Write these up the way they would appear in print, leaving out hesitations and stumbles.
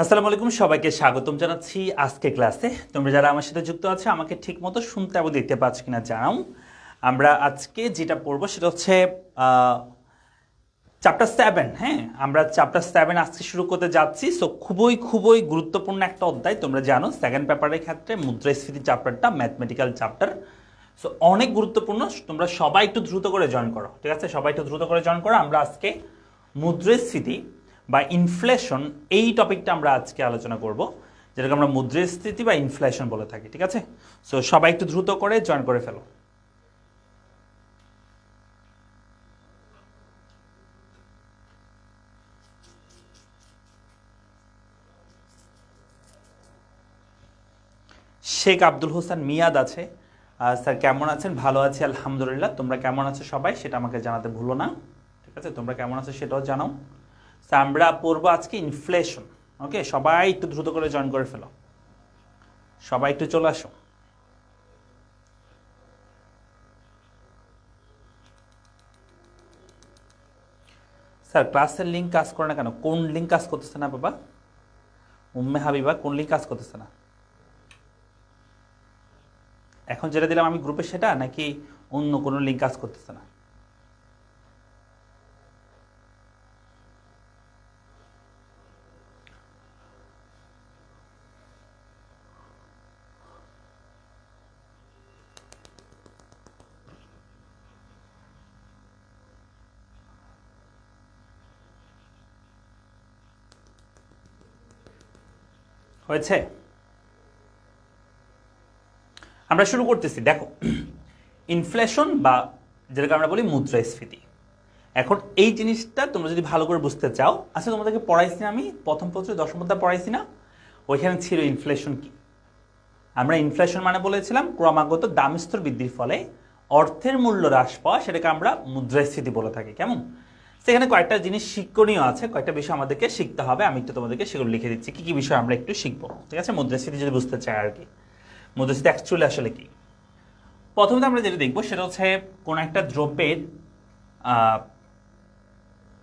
আসসালামু আলাইকুম, সবাইকে স্বাগতম জানাচ্ছি আজকে ক্লাসে। তোমরা যারা আমার সাথে যুক্ত আছো আমাকে ঠিকমতো শুনতে এবং দেখতে পাচ্ছ কিনা জানাও। আমরা আজকে যেটা পড়বো সেটা হচ্ছে চ্যাপ্টার 7। হ্যাঁ, আমরা চ্যাপ্টার 7 আজকে শুরু করতে যাচ্ছি। সো খুবই গুরুত্বপূর্ণ একটা অধ্যায়। তোমরা জানো সেকেন্ড পেপারের ক্ষেত্রে মুদ্রাস্ফীতি চ্যাপ্টারটা ম্যাথমেটিক্যাল চ্যাপ্টার। সো অনেক গুরুত্বপূর্ণ। তোমরা সবাই একটু দ্রুত করে জয়েন করো, ঠিক আছে? সবাই একটু দ্রুত করে জয়েন করো। আমরা আজকে মুদ্রাস্ফীতি বা ইনফ্লেশন এই টপিকটা আমরা আজকে আলোচনা করব, যেটাকে আমরা মুদ্রাস্ফীতি বা ইনফ্লেশন বলে থাকি, ঠিক আছে? সো সবাই একটু দ্রুত করে জয়েন করে ফেলো। শেখ আব্দুল হোসেন মিয়াদ আছে। স্যার কেমন আছেন? ভালো আছি আলহামদুলিল্লাহ। তোমরা কেমন আছো সবাই সেটা আমাকে জানাতে ভুলো না, ঠিক আছে? তোমরা কেমন আছো সেটাও জানাও। স্যার আমরা পড়বো আজকে ইনফ্লেশন। ওকে, সবাই একটু দ্রুত করে জয়েন করে ফেলো, সবাই একটু চলে আসো। স্যার ক্লাসের লিঙ্ক কাজ করে না কেন? কোন লিঙ্ক কাজ করতেছে না বাবা? উম্মে হাবিবা, কোন লিঙ্ক কাজ করতেছে না? এখন যেটা দিলাম আমি গ্রুপে সেটা, নাকি অন্য কোনো লিঙ্ক কাজ করতেছে না? হয়েছে? আমরা শুরু করতেছি। দেখো, ইনফ্লেশন বা যেটাকে আমরা বলি মুদ্রাস্ফীতি। এখন এই জিনিসটা তোমরা যদি ভালো করে বুঝতে চাও, আচ্ছা তোমাদেরকে পড়াইছি না আমি প্রথম পত্রে দশম অধ্যায় পড়াইছি না? ওইখানে ছিল ইনফ্লেশন কি। আমরা ইনফ্লেশন মানে বলেছিলাম ক্রমাগত দাম স্তর বৃদ্ধির ফলে অর্থের মূল্য হ্রাস পাওয়া, সেটাকে আমরা মুদ্রাস্ফীতি বলে থাকি। কেমন? সেখানে কয়েকটা জিনিস শিক্ষণীয় আছে, কয়েকটা বিষয় আমাদেরকে শিখতে হবে। আমি একটু তোমাদেরকে সেগুলো লিখে দিচ্ছি, কি কি বিষয় আমরা একটু শিখবো, ঠিক আছে? মুদ্রাস্ফীতি যদি বুঝতে চাই আর কি, মুদ্রাস্ফীতি অ্যাকচুয়ালি আসলে কি। প্রথমত আমরা যেটা দেখবো সেটা হচ্ছে কোন একটা দ্রব্যের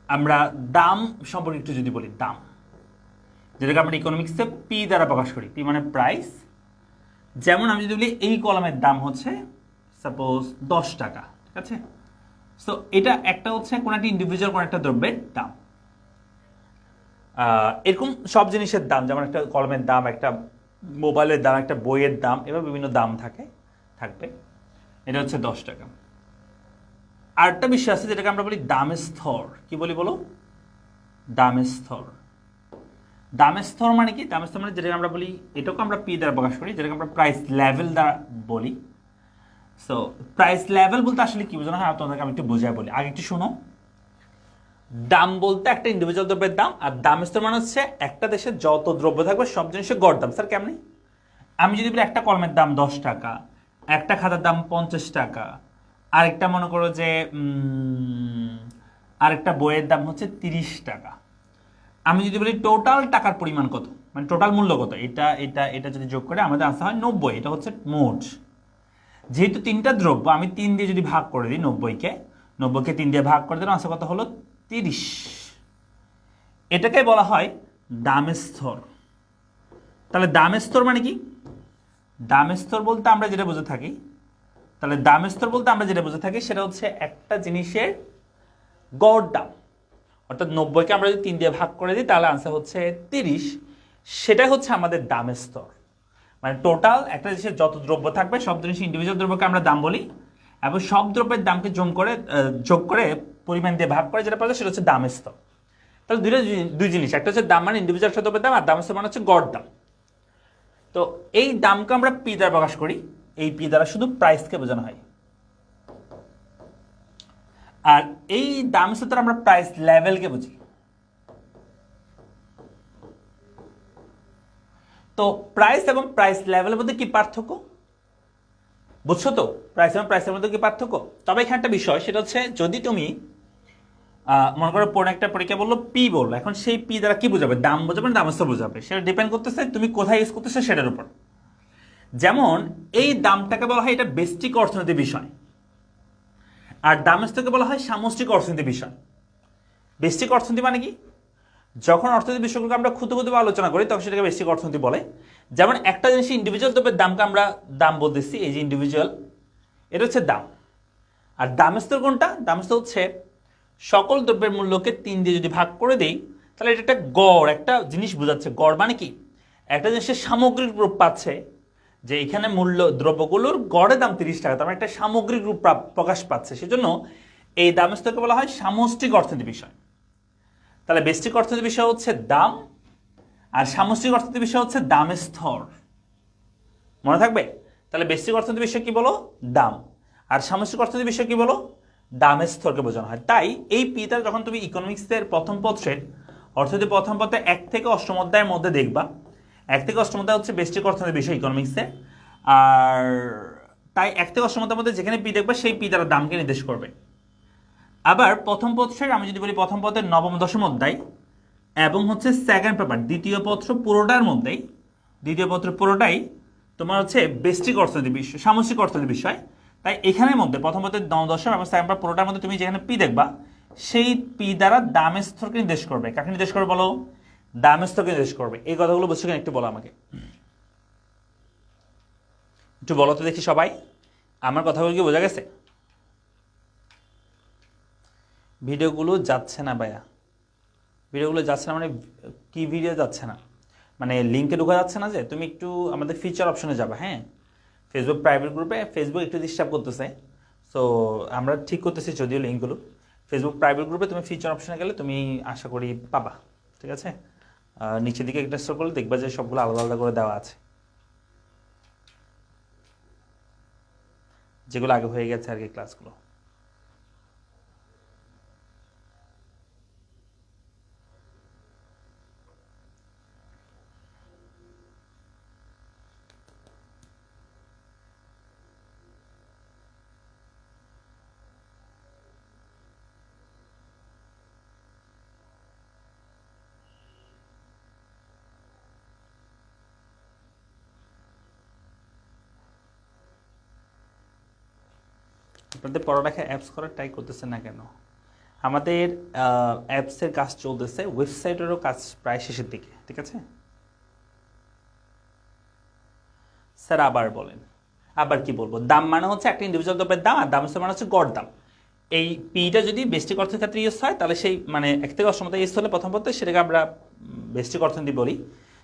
আমরা দাম সম্পর্কে একটু যদি বলি, দাম যেটাকে আমরা ইকোনমিক্সে পি দ্বারা প্রকাশ করি। পি মানে প্রাইস। যেমন আমি যদি বলি এই কলমের দাম হচ্ছে সাপোজ 10 টাকা, ঠিক আছে? সো এটা একটা হচ্ছে কোন একটা ইন্ডিভিজুয়াল কোন একটা দ্রব্যের দাম। এরকম সব জিনিসের দাম, যেমন একটা কলমের দাম, একটা মোবাইলের দাম, একটা বইয়ের দাম, এবার বিভিন্ন দাম থাকবে। এটা হচ্ছে 10 টাকা। আরেকটা বিষয় আছে যেটাকে আমরা বলি দামের স্তর। কি বলি বলো? দামের স্তর। দামের স্তর মানে কি? দামের স্তর মানে যেটাকে আমরা বলি, এটাকে আমরা পি দ্বারা প্রকাশ করি, যেটাকে আমরা প্রাইস লেভেল দ্বারা বলি। সো প্রাইস লেভেল বলতে আসলে কি বোঝানো হয় তোমাদেরকে আমি একটু বোঝাই বলি। আগে একটু শোনো। দাম বলতে একটা ইন্ডিভিজুয়াল দ্রব্যের দাম, আর দাম স্তর মানে হচ্ছে একটা দেশে যত দ্রব্য থাকবে সব জিনিসের গড় দাম। স্যার কেমনি? আমি যদি বলি একটা কলমের দাম 10 টাকা, একটা খাতার দাম 50 টাকা, আরেকটা মনে করো যে আরেকটা বইয়ের দাম হচ্ছে 30 টাকা। আমি যদি বলি টোটাল টাকার পরিমাণ কত, মানে টোটাল মূল্য কত, এটা এটা এটা যদি যোগ করে আমাদের আনসার হয় 90। এটা হচ্ছে মোট। যেহেতু তিনটা দ্রব্য, আমি 3 দিয়ে যদি ভাগ করে দিই 90কে 3 দিয়ে ভাগ করে দিলাম, আনসার কত হলো? 30। এটাকে বলা হয় দামের স্তর। তাহলে দামের স্তর মানে কি? দামের স্তর বলতে আমরা যেটা বুঝে থাকি, সেটা হচ্ছে একটা জিনিসের গড় দাম। অর্থাৎ 90কে আমরা যদি 3 দিয়ে ভাগ করে দিই তাহলে আনসার হচ্ছে 30। সেটাই হচ্ছে আমাদের দামের স্তর। মানে টোটাল একটা জিনিসের যত দ্রব্য থাকবে সব জিনিস ইন্ডিভিজুয়াল দ্রব্যকে আমরা দাম বলি, এবং সব দ্রব্যের দামকে যোগ করে পরিমাণ দিয়ে ভাগ করে যেটা পাওয়া যায় সেটা হচ্ছে দামের স্তর। তাহলে দুই জিনিস, একটা হচ্ছে দাম মানে ইন্ডিভিজুয়াল দ্রব্যের দাম, আর দামের স্তর মানে হচ্ছে গড় দাম। তো এই দামকে আমরা পি দ্বারা প্রকাশ করি। এই পি দ্বারা শুধু প্রাইসকে বোঝানো হয়। আর এই দাম স্তর আমরা প্রাইস লেভেলকে বুঝি। তো প্রাইস এবং প্রাইস লেভেলের মধ্যে কি পার্থক্য বুঝছো তো? প্রাইস এবং প্রাইসের মধ্যে কি পার্থক্য? তবে এখানে একটা বিষয়, সেটা হচ্ছে যদি তুমি মনে করো পরে একটা পরীক্ষা বললো পি বললো, এখন সেই পি দ্বারা কি বোঝাবে? দাম বোঝাবে না দাম স্তর বোঝাবে? সেটা ডিপেন্ড করতেছে তুমি কোথায় ইউজ করতেছো সেটার উপর। যেমন এই দামটাকে বলা হয় এটা ব্যষ্টিক অর্থনীতির বিষয়, আর দাম স্তরকে বলা হয় সামষ্টিক অর্থনীতির বিষয়। ব্যষ্টিক অর্থনীতি মানে কি? যখন অর্থনৈতিক বিষয়গুলোকে আমরা ক্ষুদ্র ক্ষুদ্রভাবে আলোচনা করি তখন সেটাকে বেসিক অর্থনীতি বলে। যেমন একটা জিনিস ইন্ডিভিজুয়াল দ্রব্যের দামকে আমরা দাম বলতেছি, এই যে ইন্ডিভিজুয়াল, এটা হচ্ছে দাম। আর দাম স্তর কোনটা? দাম স্তর হচ্ছে সকল দ্রব্যের মূল্যকে 3 দিয়ে যদি ভাগ করে দেই তাহলে এটা একটা গড়, একটা জিনিস বোঝাচ্ছে। গড় মানে কি? একটা জিনিসের সামগ্রিক রূপ পাচ্ছে, যে এখানে মূল্য দ্রব্যগুলোর গড়ে দাম 30 টাকা, তার মানে একটা সামগ্রিক রূপ প্রকাশ পাচ্ছে। সেজন্য এই দাম স্তরকে বলা হয় সামষ্টিক অর্থনীতি বিষয়। তাহলে ব্যষ্টিক অর্থনীতি বিষয় হচ্ছে দাম, আর সামষ্টিক অর্থনীতি বিষয় হচ্ছে দাম স্তর। মনে থাকবে? তাহলে ব্যষ্টিক অর্থনীতি বিষয় কি বলো? দাম। আর সামষ্টিক অর্থনীতি বিষয় কি বলো? দাম স্তরকে বোঝানো হয়। তাই এই পিটা যখন তুমি ইকোনমিক্সের প্রথম পত্রের অর্থনীতি প্রথম পত্রে 1 থেকে 8ম অধ্যায়ের মধ্যে দেখবা, 1 থেকে 8ম অধ্যায় হচ্ছে ব্যষ্টিক অর্থনীতি বিষয় ইকোনমিক্সে। আর তাই 1 থেকে 8ম অধ্যায়ের মধ্যে যেখানে পি দেখবা সেই পি দ্বারা দামকে নির্দেশ করবে। আবার প্রথম পত্রের আমি যদি বলি প্রথম পত্রের 9ম 10ম অধ্যায় এবং হচ্ছে সেকেন্ড পেপার দ্বিতীয় পত্র পুরোটার মধ্যেই, দ্বিতীয় পত্র পুরোটাই তোমার হচ্ছে ব্যষ্টিক অর্থনীতি বিষয়, সামষ্টিক অর্থনীতি বিষয়। তাই এখানের মধ্যে প্রথম পত্রের 9ম 10ম এবং সেকেন্ড পেপার পুরোটার মধ্যে তুমি যেখানে পি দেখবা সেই পি দ্বারা দাম স্তরকে নির্দেশ করবে। কাকে নির্দেশ করবে বলো? দাম স্তরকে নির্দেশ করবে। এই কথাগুলো বুঝছো কিনা একটু বলো আমাকে, একটু বলো তো দেখি সবাই, আমার কথাগুলো কি বোঝা গেছে? ভিডিওগুলো যাচ্ছে না ভাইয়া, ভিডিওগুলো যাচ্ছে না মানে কি ভিডিও যাচ্ছে না? মানে লিঙ্কে ঢোকা যাচ্ছে না। যে তুমি একটু আমাদের ফিচার অপশনে যাবে, হ্যাঁ, ফেসবুক প্রাইভেট গ্রুপে ফেসবুক একটু ডিস্টার্ব করতেছে, সো আমরা ঠিক করতেছি যদিও লিঙ্কগুলো। ফেসবুক প্রাইভেট গ্রুপে তুমি ফিচার অপশনে গেলে তুমি আশা করি পাবা, ঠিক আছে? নিচের দিকে একটা স্ক্রল করলে দেখবা যে সবগুলো আলাদা আলাদা করে দেওয়া আছে, যেগুলো আগে হয়ে গেছে আর কি ক্লাসগুলো। আপনাদের পড়ালেখা অ্যাপস করার ট্রাই করতেছেন না কেন? আমাদের অ্যাপসের কাজ চলতেছে, ওয়েবসাইটেরও কাজ প্রায় শেষের দিকে, ঠিক আছে স্যার? আবার বলেন, আবার কি বলবো? দাম মানে হচ্ছে একটা ইন্ডিভিজুয়াল দ্রব্যের দাম, আর দাম মানে হচ্ছে গড় দাম। এই পিটা যদি ব্যষ্টিক অর্থের ক্ষেত্রে ইউজ হয় তাহলে সেই মানে 1 থেকে 8ম ইউজ হলে প্রথম পথে সেটাকে আমরা ব্যষ্টিক অর্থনীতি বলি।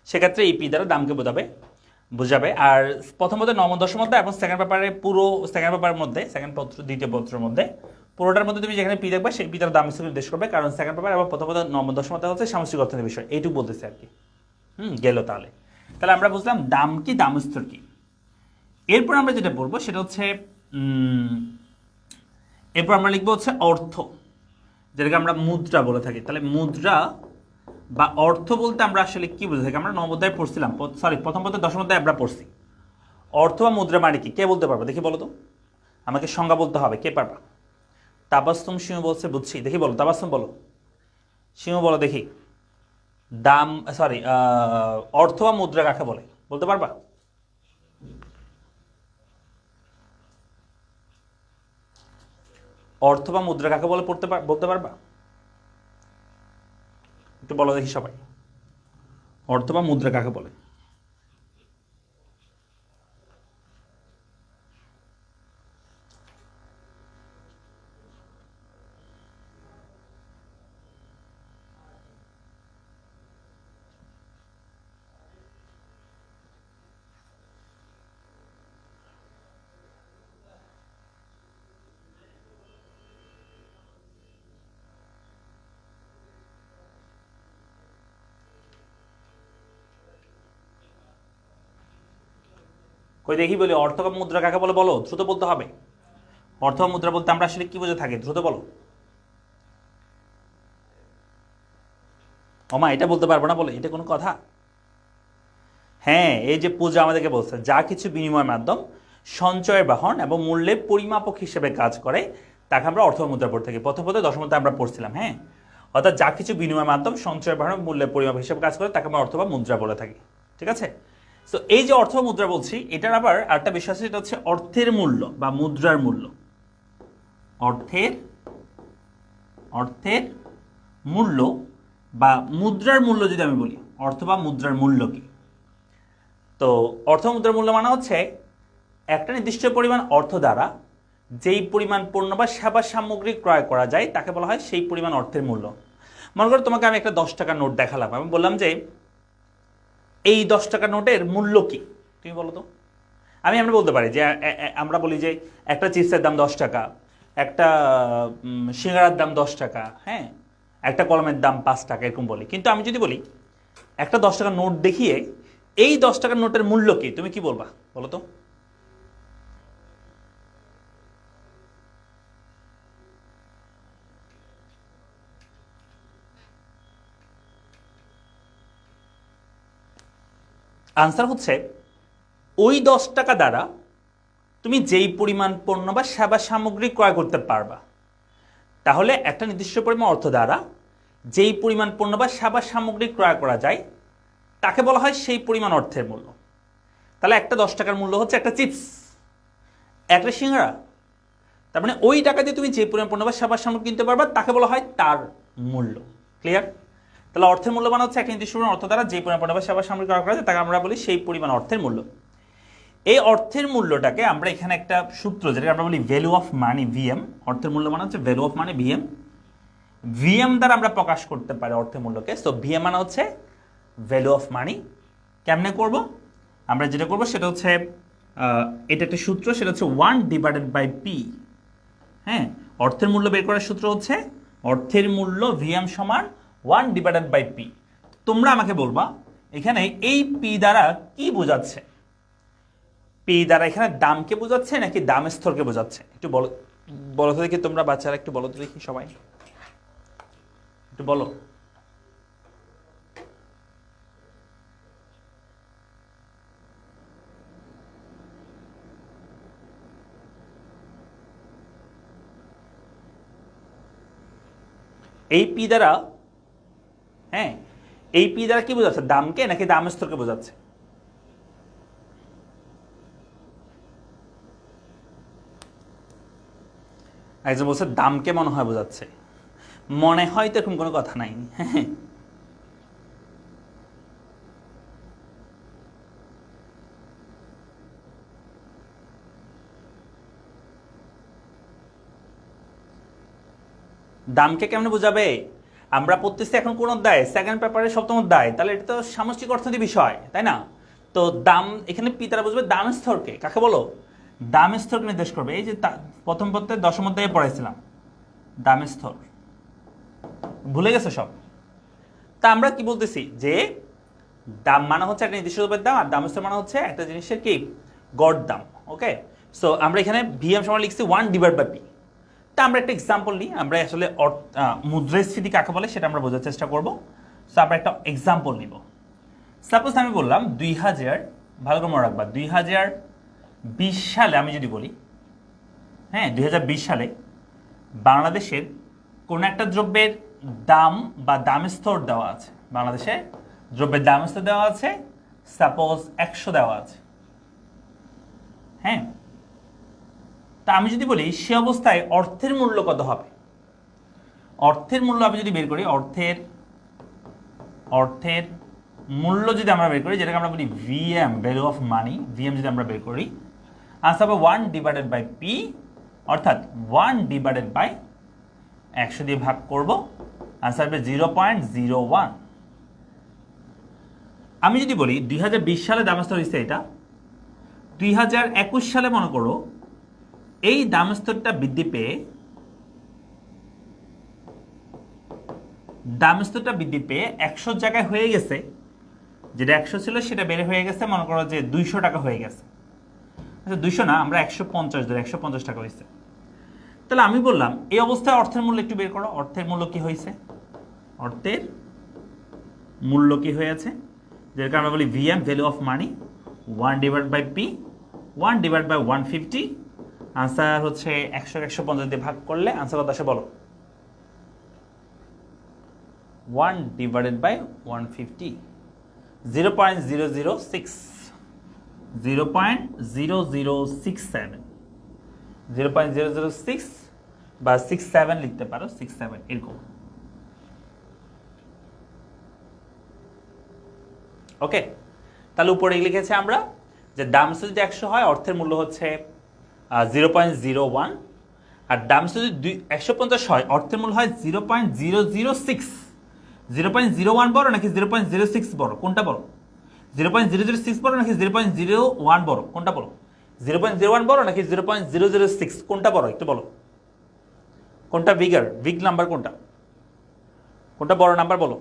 সেক্ষেত্রে এই পি দ্বারা দামকে বোঝাবে। আর প্রথমত 9ম 10ম অধ্যায় এবং সেকেন্ড পেপারে পুরো সেকেন্ড পেপারের মধ্যে, সেকেন্ড পত্র দ্বিতীয় পত্রের মধ্যে পুরোটার মধ্যে তুমি যেখানে পি দেখবে সেই পি দ্বারা দাম স্তর নির্দেশ করবে, কারণ সেকেন্ড পেপার এবং প্রথমত 9ম 10ম অধ্যায় হচ্ছে সামষ্টিক অর্থনীতির বিষয়। এইটুকু বলতেছে আর কি। গেল তাহলে। তাহলে আমরা বুঝলাম দাম কি, দাম স্তর কি। এরপর আমরা যেটা বলবো সেটা হচ্ছে এরপর আমরা লিখবো হচ্ছে অর্থ, যেটাকে আমরা মুদ্রা বলে থাকি। তাহলে মুদ্রা বা অর্থ বলতে আমরা আসলে কি বুঝে থাকি? আমরা 9ম অধ্যায়ে পড়ছিলাম, সরি প্রথম পত্রে 10ম অধ্যায়ে আমরা পড়ছি। অর্থ বা মুদ্রা মানে কি কে বলতে পারবে? দেখি বলো তো, আমাকে সংজ্ঞা বলতে হবে, কে পারবা? তাবাস্তুম সিংহ বলছে, বুঝছি। দেখি বলো, তাবাস্তুম বলো, সিংহ বলো দেখি। দাম সরি অর্থ বা মুদ্রা কাকে বলে বলতে পারবা? অর্থ বা মুদ্রা কাকে বলে বলতে পারবা? একটু বলো দেখি সবাই, অর্থ বা মুদ্রা কাকে বলে? কই দেখি বলি, অর্থ বা মুদ্রা কাকে বলে বলো, দ্রুত বলতে হবে। অর্থ বা মুদ্রা বলতে আমরা আসলে কি বুঝে থাকি, দ্রুত বলো। ওমা এটা বলতে পারবো না বলে এটা কোনো কথা? হ্যাঁ, এই যে পূজা আমাদেরকে বলছে, যা কিছু বিনিময় মাধ্যম, সঞ্চয়ের বাহন এবং মূল্যের পরিমাপক হিসেবে কাজ করে তাকে আমরা অর্থ মুদ্রা পড়ে থাকি। প্রথম 10ম অধ্যায়ে আমরা পড়ছিলাম, হ্যাঁ। অর্থাৎ যা কিছু বিনিময় মাধ্যম, সঞ্চয়ের বাহন, মূল্যের পরিমাপ হিসেবে কাজ করে তাকে আমরা অর্থ বা মুদ্রা বলে থাকি, ঠিক আছে? তো এই যে অর্থ মুদ্রা বলছি, এটার আবার আরেকটা বিষয় আছে, সেটা হচ্ছে অর্থের মূল্য বা মুদ্রার মূল্য। অর্থের মূল্য বা মুদ্রার মূল্য যদি আমি বলি, অর্থ বা মুদ্রার মূল্য কি? তো অর্থ মুদ্রার মূল্য মানে হচ্ছে একটা নির্দিষ্ট পরিমাণ অর্থ দ্বারা যেই পরিমাণ পণ্য বা সেবা সামগ্রী ক্রয় করা যায় তাকে বলা হয় সেই পরিমাণ অর্থের মূল্য। মনে করো তোমাকে আমি একটা 10 টাকার নোট দেখালাম, আমি বললাম যে এই 10 টাকার নোটের মূল্য কি, তুমি বলো তো। আমরা বলতে পারি যে আমরা বলি যে একটা চিপসের দাম 10 টাকা, একটা সিঙ্গারার দাম 10 টাকা, হ্যাঁ, একটা কলমের দাম 5 টাকা, এরকম বলি। কিন্তু আমি যদি বলি একটা 10 টাকার নোট দেখিয়ে এই 10 টাকার নোটের মূল্য কি, তুমি কি বলবা বলো তো? আনসার হচ্ছে ওই 10 টাকা দ্বারা তুমি যেই পরিমাণ পণ্য বা সেবা সামগ্রী ক্রয় করতে পারবা। তাহলে একটা নির্দিষ্ট পরিমাণ অর্থ দ্বারা যেই পরিমাণ পণ্য বা সেবা সামগ্রী ক্রয় করা যায় তাকে বলা হয় সেই পরিমাণ অর্থের মূল্য। তাহলে একটা 10 টাকার মূল্য হচ্ছে একটা চিপস, একটা সিঙ্গারা। তার মানে ওই টাকা দিয়ে তুমি যে পরিমাণ পণ্য বা সেবা সামগ্রী কিনতে পারবা তাকে বলা হয় তার মূল্য। ক্লিয়ার? তাহলে অর্থের মূল্য মানে হচ্ছে একটা নির্দিষ্ট পরিমাণ অর্থ দ্বারা যে পরিমাণ পণ্য বা সেবা সামগ্রী ক্রয় করা যায় তাকে আমরা বলি সেই পরিমাণ অর্থের মূল্য। এই অর্থের মূল্যটাকে আমরা এখানে একটা সূত্র যেটাকে আমরা বলি ভ্যালু অফ মানি, ভিএম। অর্থের মূল্য মানে হচ্ছে value of money, VM. VM দ্বারা আমরা প্রকাশ করতে পারি অর্থের মূল্যকে। সো ভিএম মানে হচ্ছে ভ্যালু অফ মানি। কেমনে করব? আমরা যেটা করব সেটা হচ্ছে এটা একটা সূত্র, সেটা হচ্ছে 1/p। হ্যাঁ, অর্থের মূল্য বের করার সূত্র হচ্ছে অর্থের মূল্য ভিএম সমান 1/p। তোমরা আমাকে বলবা এখানে এই পি দ্বারা কি বোঝাচ্ছে? পি দ্বারা এখানে দামকে বোঝাচ্ছে নাকি দাম স্তরকে বোঝাচ্ছে? একটু বলো, বলো তো দেখি তোমরা বাচ্চারা, একটু বলো তো দেখি সবাই, একটু বলো। এই পি দ্বারা, হ্যাঁ, এই পি দ্বারা কি বোঝাচ্ছে? দামকে নাকি দাম স্তরকে বোঝাচ্ছে? একজন বলছে দামকে মনে হয় বোঝাচ্ছে। মনে হয় তো এরকম কোনো কথা নাই। হ্যাঁ, দামকে কেমনে বোঝাবে? আমরা পড়তেছি এখন কোন অধ্যায়? সেকেন্ড পেপারের 7ম অধ্যায়। তাহলে এটা তো সামষ্টিক অর্থনীতি বিষয়, তাই না? তো দাম এখানে পি তারা বুঝবে দাম স্তরকে। কাকে বলো? দাম স্তরকে নির্দেশ করবে। এই যে প্রথম পত্রে 10ম অধ্যায়ে পড়াইছিলাম দাম স্তর, ভুলে গেছো সব? তা আমরা কি বলতেছি যে দাম মানে হচ্ছে একটা নির্দিষ্ট দ্রব্যের দাম, আর দাম স্তর মানে হচ্ছে একটা জিনিসের কি গড় দাম। ওকে, সো আমরা এখানে ভিএম সমান লিখছি 1/p। তা আমরা একটা এক্সাম্পল নিই। আমরা আসলে মুদ্রাস্ফীতি কাকে বলে সেটা আমরা বোঝার চেষ্টা করব। সো আমরা একটা এক্সাম্পল নিব। সাপোজ আমি বললাম 2000, ভালো করে মনে রাখবা, 2020 সালে আমি যদি বলি, হ্যাঁ, 2020 সালে বাংলাদেশের কোন একটা দ্রব্যের দাম বা দাম স্তর দেওয়া আছে। বাংলাদেশে দ্রব্যের দাম স্তর দেওয়া আছে, সাপোজ 100 দেওয়া আছে। হ্যাঁ, তা আমি যদি বলি সে অবস্থায় অর্থের মূল্য কত হবে? অর্থের মূল্য আমি যদি বের করি, অর্থের মূল্য যদি আমরা বের করি, যেটাকে আমরা বলি VM, value of money, VM যদি আমরা বের করি, আনসার হবে 1/p, অর্থাৎ 1/100 দিয়ে ভাগ করব, আনসার হবে 0.01। আমি যদি বলি 2020 সালে দাম স্তর হচ্ছে এটা, 2021 সালে মনে করো এই দাম স্তরটা বৃদ্ধি পেয়ে, দাম স্তরটা বৃদ্ধি পেয়ে 100 জায়গায় হয়ে গেছে, যেটা 100 ছিল সেটা বেড়ে হয়ে গেছে মনে করো যে 200 টাকা হয়ে গেছে। আচ্ছা 200 না, আমরা 150 ধরে 150 টাকা হয়েছে। তাহলে আমি বললাম এই অবস্থায় অর্থের মূল্য একটু বের করো। অর্থের মূল্য কি হয়েছে? অর্থের মূল্য কি হয়েছে? যেটাকে আমরা বলি VM, value of money, 1/p, 1/150। Answer হচ্ছে 100-150 দিয়ে ভাগ করলে আনসার কত আসে বলো? 1/150, 0.006, 0.0067, 0.006 বা 67 লিখতে পারো, 67 এরকম। ওকে, তাহলে উপরে লিখেছে আমরা যে দামস্থ যদি 100 হয় অর্থের মূল্য হচ্ছে 0.01, আর দামস্থ যদি 150 হয় অর্থের মূল্য হয় 0.006। 0.01 বড় নাকি 0.06 বড়, কোনটা বড়? 0.006 বড় নাকি 0.01 বড়, কোনটা বড়? 0.01 বড় নাকি 0.006 কোনটা বড়, একটু বলো কোনটা বিগ নাম্বার, কোনটা বড় নাম্বার বলো।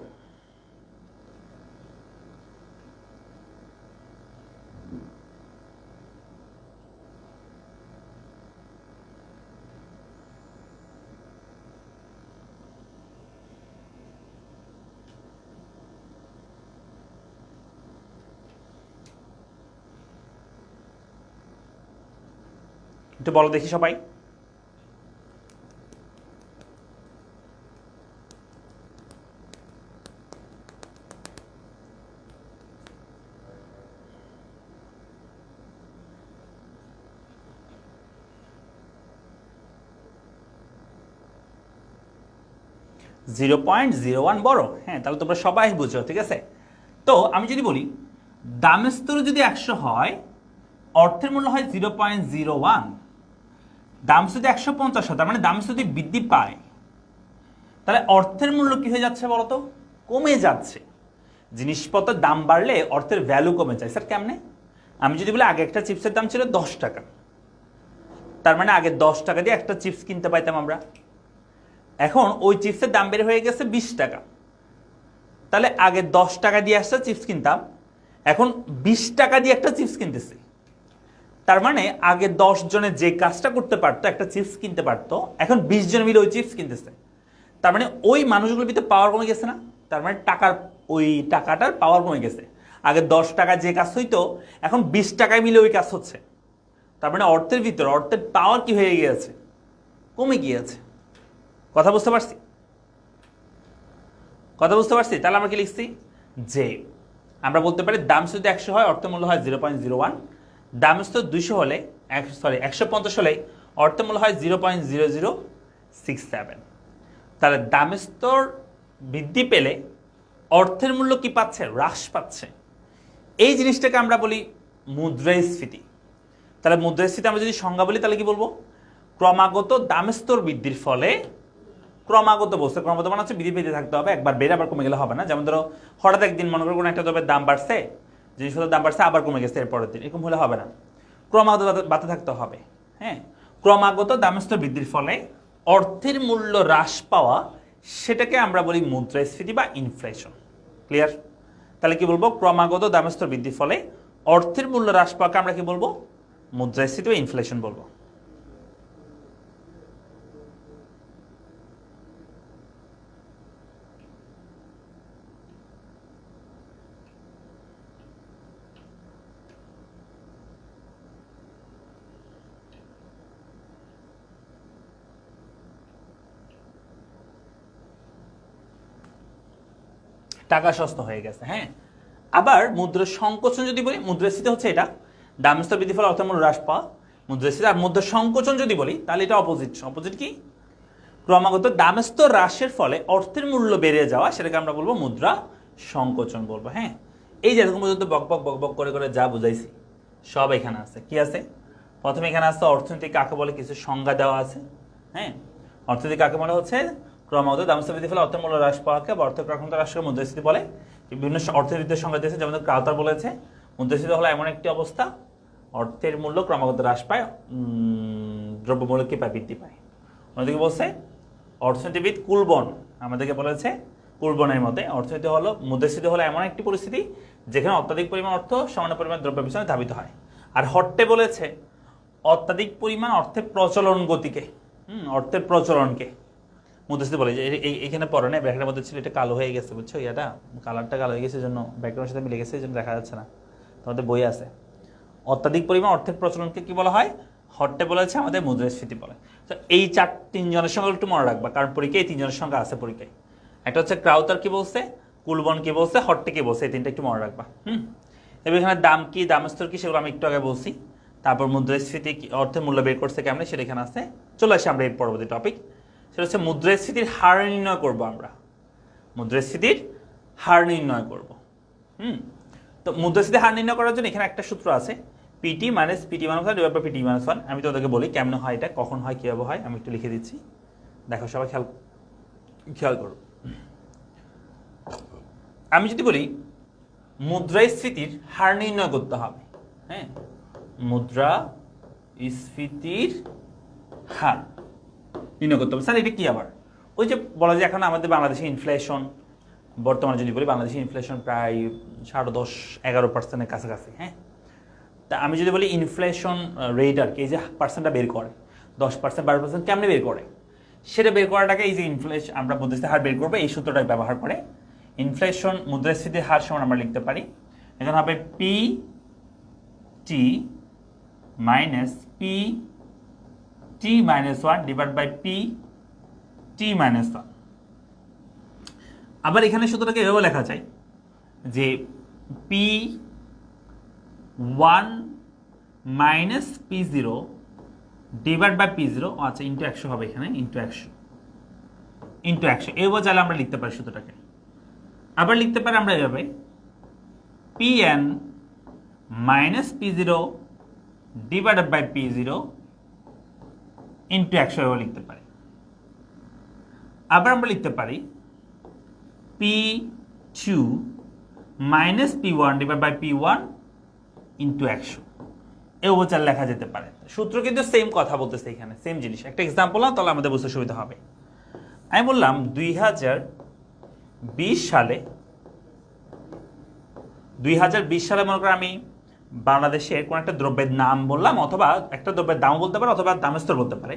একটু বলো দেখি সবাই। (0.01 বড়, হ্যাঁ তাহলে তোমরা সবাই বুঝো, ঠিক আছে। তো আমি যদি বলি দামস্তর যদি 100 হয় অর্থের মূল্য হয় 0.01, দাম যদি 150 হয় তার মানে দাম যদি বৃদ্ধি পায় তাহলে অর্থের মূল্য কি হয়ে যাচ্ছে বলতো? কমে যাচ্ছে। জিনিসপত্রের দাম বাড়লে অর্থের ভ্যালু কমে যায়। স্যার কেমনে? আমি যদি বলি আগে একটা চিপসের দাম ছিল 10 টাকা, তার মানে আগে 10 টাকা দিয়ে একটা চিপস কিনতে পাইতাম আমরা, এখন ওই চিপসের দাম বেড়ে হয়ে গেছে 20 টাকা। তাহলে আগে 10 টাকা দিয়ে একটা চিপস কিনতাম, এখন 20 টাকা দিয়ে একটা চিপস কিনতেছি। তার মানে আগে 10 জনে যে কাজটা করতে পারতো, একটা চিপস কিনতে পারতো, এখন 20 জন মিলে ওই চিপস কিনতেছে। তার মানে ওই মানুষগুলোর ভিতরে পাওয়ার কমে গেছে না? তার মানে ওই টাকাটার পাওয়ার কমে গেছে। আগে 10 টাকা যে কাজ হইতো এখন 20 টাকায় মিলে ওই কাজ হচ্ছে। তার মানে অর্থের ভিতরে অর্থের পাওয়ার কি হয়ে গিয়েছে? কমে গিয়েছে। কথা বুঝতে পারছি? তাহলে আমরা কি লিখছি যে আমরা বলতে পারি দাম যদি 100 হয় অর্থ মূল্য হয় 0.01, দামস্থ 200 হলে 150 হলে অর্থ মূল্য হয় 0.0067। তাহলে দামস্তর বৃদ্ধি পেলে অর্থের মূল্য কি পাচ্ছে? হ্রাস পাচ্ছে। এই জিনিসটাকে আমরা বলি মুদ্রাস্ফীতি। তাহলে মুদ্রাস্ফীতি আমরা যদি সংজ্ঞা বলি তাহলে কি বলবো? ক্রমাগত দামস্তর বৃদ্ধির ফলে, ক্রমাগত বলছে, ক্রমাগত মানে হচ্ছে বৃদ্ধি পেতে থাকতে হবে, একবার বেড়ে আবার কমে গেলে হবে না। যেমন ধরো হঠাৎ একদিন মনে করো কোনো একটা দ্রব্যের দাম বাড়ছে, জিনিসপত্রের দাম বাড়ছে আবার কমে গেছে এরপরের দিন, এরকম হলে হবে না, ক্রমাগত বাড়তে থাকতে হবে। হ্যাঁ, ক্রমাগত দামস্তর বৃদ্ধির ফলে অর্থের মূল্য হ্রাস পাওয়া, সেটাকে আমরা বলি মুদ্রাস্ফীতি বা ইনফ্লেশন। ক্লিয়ার? তাহলে কি বলবো? ক্রমাগত দামস্তর বৃদ্ধির ফলে অর্থের মূল্য হ্রাস পাওয়াকে আমরা কি বলবো? মুদ্রাস্ফীতি বা ইনফ্লেশন বলবো। টাকা সস্তা হয়ে গেছে। হ্যাঁ, আবার মুদ্রার সংকোচন যদি বলি, মুদ্রাস্ফীতি হচ্ছে এটা, দামস্তর বৃদ্ধির ফলে অর্থের মূল্য হ্রাস পাওয়া, মুদ্রাস্ফীতি। আর মুদ্রার সংকোচন যদি বলি তাহলে এটা অপোজিট কি? ক্রমাগত দামস্তর হ্রাসের ফলে অর্থের মূল্য বেড়ে যাওয়া, সেটাকে আমরা বলবো মুদ্রা সংকোচন বলবো। হ্যাঁ, এই যে এরকম পর্যন্ত বক করে যা বুঝাইছি সব এখানে আছে। কি আছে? প্রথমে এখানে আসছে অর্থনীতি কাকে বলে, কিছু সংজ্ঞা দেওয়া আছে। হ্যাঁ, অর্থনীতি কাকে বলে হচ্ছে ক্রমাগত দামস্তর বৃদ্ধির ফলে অর্থের মূল্য হ্রাস পাওয়াকে বা অর্থ ক্রান্ত হ্রাসকে মুদ্রাস্ফীতি বলে। বিভিন্ন অর্থনীতির সংজ্ঞা দিয়েছে, যেমন ক্রাউতার বলেছে মুদ্রাস্ফীতি হলো এমন একটি অবস্থা অর্থের মূল্য ক্রমাগত হ্রাস পায়, দ্রব্যমূল্য কি পায়? বৃদ্ধি পায়। অন্যদিকে বলছে অর্থনীতিবিদ কুলবন আমাদেরকে বলেছে, কুলবনের মতে অর্থনীতি হলো, মুদ্রাস্ফীতি হলো এমন একটি পরিস্থিতি যেখানে অত্যাধিক পরিমাণ অর্থ সামান্য পরিমাণ দ্রব্য পিছনে ধাবিত হয়। আর হট্টে বলেছে অত্যাধিক পরিমাণ অর্থের প্রচলন গতিকে, অর্থের প্রচলনকে মুদ্রাস্ফীতি বলে। যে এখানে পড়ে না, ব্যাকগ্রাউন্ডের মধ্যে ছিল, এটা কালো হয়ে গেছে, বুঝছো? এটা কালারটা কালো হয়ে গেছে, জন্য ব্যাকগ্রাউন্ডের সাথে মিলে গেছে, এই জন্য দেখা যাচ্ছে না। তোমাদের বই আছে, অত্যাধিক পরিমাণ অর্থের প্রচলনকে কি বলা হয়? হট্টে বলেছে, আমাদের মুদ্রাস্ফীতি বলে। তো এই তিনজনের সঙ্গে একটু মনে রাখবা, কারণ পরীক্ষায় এই তিনজনের সঙ্গে আছে পরীক্ষায়। একটা হচ্ছে ক্রাউতার কি বলছে, কুলবন কি বলছে, হট্টে কি বলছে, এই তিনটা একটু মনে রাখবা। এবার এখানে দাম কি, দামস্তর কি, সেগুলো আমি একটু আগে বলছি। তারপর মুদ্রাস্ফীতি কি, অর্থের মূল্য বের করছে কেমনে, সেটা এখানে আছে। চলে আসি আমরা এই পরবর্তী টপিক, সেটা হচ্ছে মুদ্রাস্ফীতির হার নির্ণয় করবো আমরা। মুদ্রাস্ফীতির হার নির্ণয় করব। তো মুদ্রাস্ফীতি হার নির্ণয় করার জন্য এখানে একটা সূত্র আছে, PT minus PT minus one divide by PT minus one. আমি তোদেরকে বলি কেমন হয় এটা, কখন হয়, কীভাবে হয়, আমি একটু লিখে দিচ্ছি, দেখো সবাই খেয়াল করো। আমি যদি বলি মুদ্রাস্ফীতির হার নির্ণয় করতে হবে, হ্যাঁ, মুদ্রাস্ফীতির হার নির্ণয় করতে হবে, স্যার এটা কি আবার? ওই যে বলা যায় এখন আমাদের বাংলাদেশে ইনফ্লেশন, বর্তমানে যদি বলি বাংলাদেশে ইনফ্লেশন প্রায় 10.5-11% কাছাকাছি, হ্যাঁ। তা আমি যদি বলি ইনফ্লেশন রেট আর কি, এই যে পার্সেন্টটা বের করে 10%, 12% কেমনে বের করে, সেটা বের করাটাকে এই যে ইনফ্লেশন আমরা মুদ্রাস্ফীতির হার বের করবো এই সূত্রটা ব্যবহার করে ইনফ্লেশন মুদ্রাস্ফীতির হার সমান আমরা লিখতে পারি, এখন হবে P T minus P T minus one divide by P T minus one. আবার এখানে সূত্রটাকে এভাবে লেখা যায় যে P one minus P zero divide by P zero, আচ্ছা ইন্টু 100 হবে এখানে, ইন্টু 100 এভাবে চাইলে আমরা লিখতে পারি সূত্রটাকে। আবার লিখতে পারি আমরা এভাবে P N minus P zero divided by P zero into 100 এভাবে লিখতে পারি। আবার আমরা লিখতে পারি P two minus P one divide by P one into 100 এভাবে চাইলে লেখা যেতে পারে। সূত্র কিন্তু সেম কথা বলতেছে এখানে, সেম জিনিস। একটা এক্সাম্পল না, তাহলে আমাদের বুঝতে সুবিধা হবে। আমি বললাম 2020 সালে মনে করো আমি বাংলাদেশের কোন একটা দ্রব্যের নাম বললাম, অথবা একটা দ্রব্যের দাম বলতে পারে, অথবা দামের স্তর বলতে পারে,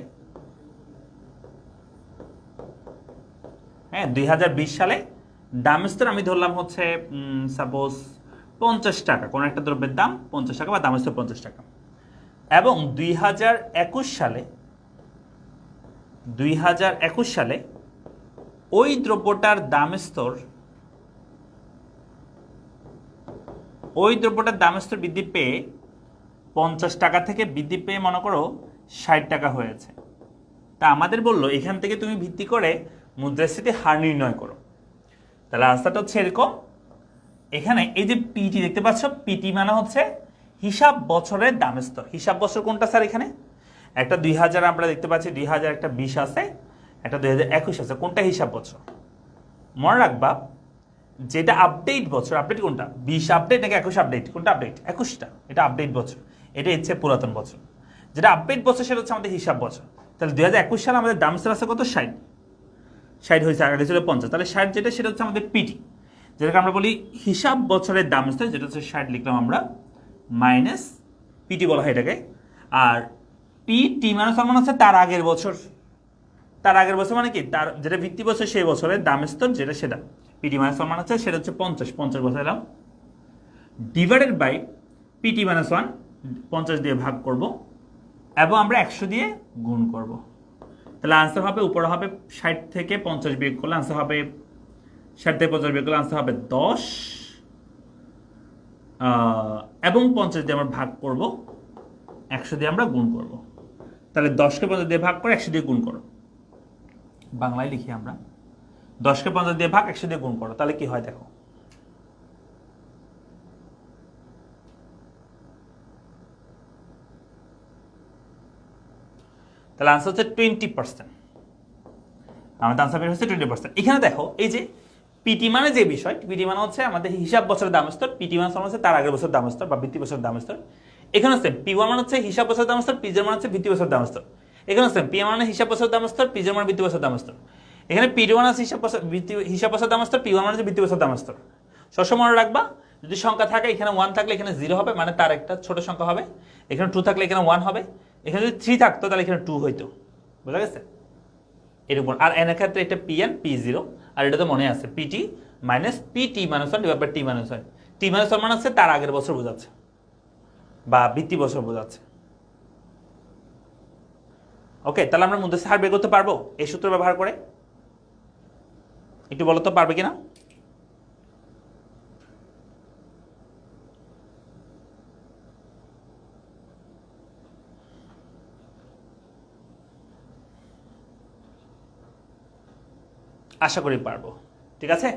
হ্যাঁ। 2020 সালে দামের স্তর আমি ধরলাম হচ্ছে সাপোজ 50 টাকা, কোন একটা দ্রব্যের দাম 50 টাকা বা দামের স্তর 50 টাকা। এবং 2021 সালে ওই দ্রব্যটার দামের স্তর বৃদ্ধি পেয়ে 50 টাকা থেকে বৃদ্ধি পেয়ে মনে করো 60 টাকা হয়েছে। তা আমাদের বললো এখান থেকে তুমি ভিত্তি করে মুদ্রাস্ফীতির হার নির্ণয় করো। তাহলে আনসারটা হচ্ছে এরকম। এখানে এই যে পিটি দেখতে পাচ্ছ, পিটি মানে হচ্ছে হিসাব বছরের দামের স্তর। হিসাব বছর কোনটা স্যার? এখানে একটা 2000 আমরা দেখতে পাচ্ছি, 2000 একটা 20 আছে, একটা 2021 আছে, কোনটা হিসাব বছর? মনে রাখবা যেটা আপডেট বছর, আপডেট কোনটা? 20 আপডেট নাকি 21 আপডেট? কোনটা আপডেট? 21টা, এটা আপডেট বছর, এটা হচ্ছে পুরাতন বছর। যেটা আপডেট বছর সেটা হচ্ছে আমাদের হিসাব বছর। তাহলে 2021 সালে আমাদের দাম স্তর আছে কত? 60 হয়েছে, আগে ছিল 50, তাহলে 60 যেটা সেটা হচ্ছে আমাদের পিটি, যেটাকে আমরা বলি হিসাব বছরের দাম স্তর, যেটা হচ্ছে 60 লিখলাম আমরা, মাইনাস পিটি বলা হয় এটাকে। আর পিটি মাইনাস মানে হচ্ছে তার আগের বছর। তার আগের বছর মানে কি? তার যেটা ভিত্তি বছর সেই বছরের দাম স্তর যেটা, সেটা পিটি মাইনাস ওয়ান মানে হচ্ছে সেটা হচ্ছে 50 বছর এলাম, divided by PT minus one, 50 দিয়ে ভাগ করব এবং আমরা 100 দিয়ে গুণ করব। তাহলে আনসার হবে, উপরে হবে 60 থেকে 50 বিয়োগ করলে আনসার হবে, 60 থেকে 50 বিয়োগ করলে আনসার হবে 10 এবং 50 দিয়ে আমরা ভাগ করব, 100 দিয়ে আমরা গুণ করব। তাহলে 10কে 50 দিয়ে ভাগ করে 100 দিয়ে গুণ করো। বাংলায় লিখি আমরা, 10কে 50 দিয়ে ভাগ 100 দিয়ে গুণ করো, তাহলে কি হয় দেখো। তাহলে আনসার হচ্ছে 20%। আমাদের আনসার বের হচ্ছে 20%। এখানে দেখো এই যে পিটি মানে যে বিষয়, পিটি মানে হচ্ছে আমাদের হিসাব বছরের দাম স্তর, পিটি মানে হচ্ছে তার আগের বছর দাম স্তর বা ভিত্তি বছরের দাম স্তর। এখানে হচ্ছে পি ওয়ান মানে হচ্ছে হিসাব বছরের দাম স্তর, পি জিরো মানে হচ্ছে ভিত্তি বছরের দাম স্তর। এখানে হচ্ছে পি মানে হিসাব বছরের দাম স্তর, পি জিরো মানে ভিত্তি বছরের দাম স্তর। এখানে পি ওয়ান আছে হিসাব বছরের দাম স্তর, পি ওয়ান মানে হচ্ছে ভিত্তি বছরের দাম স্তর। সবসময় মনে রাখবা যদি সংখ্যা থাকে এখানে 1 থাকলে এখানে 0 হবে, মানে তার একটা ছোট সংখ্যা হবে। এখানে 2 থাকলে এখানে 1 হবে। এখানে যদি 3 থাকতো তাহলে এখানে 2 হইতো। বুঝা গেছে? এরকম। আর এর ক্ষেত্রে এটা পিএন পি0, আর এটা তো মনে আছে PT minus PT minus one divide by T minus one. T minus one মানে হচ্ছে তার আগের বছর বোঝাচ্ছে বা ভিত্তি বছর বোঝাচ্ছে। ওকে, তাহলে আমরা মুদ্রাস্ফীতির হার বের করতে পারবো এই সূত্র ব্যবহার করে? একটু বলো তো পারবে কিনা? আশা করি পারবো। ঠিক আছে,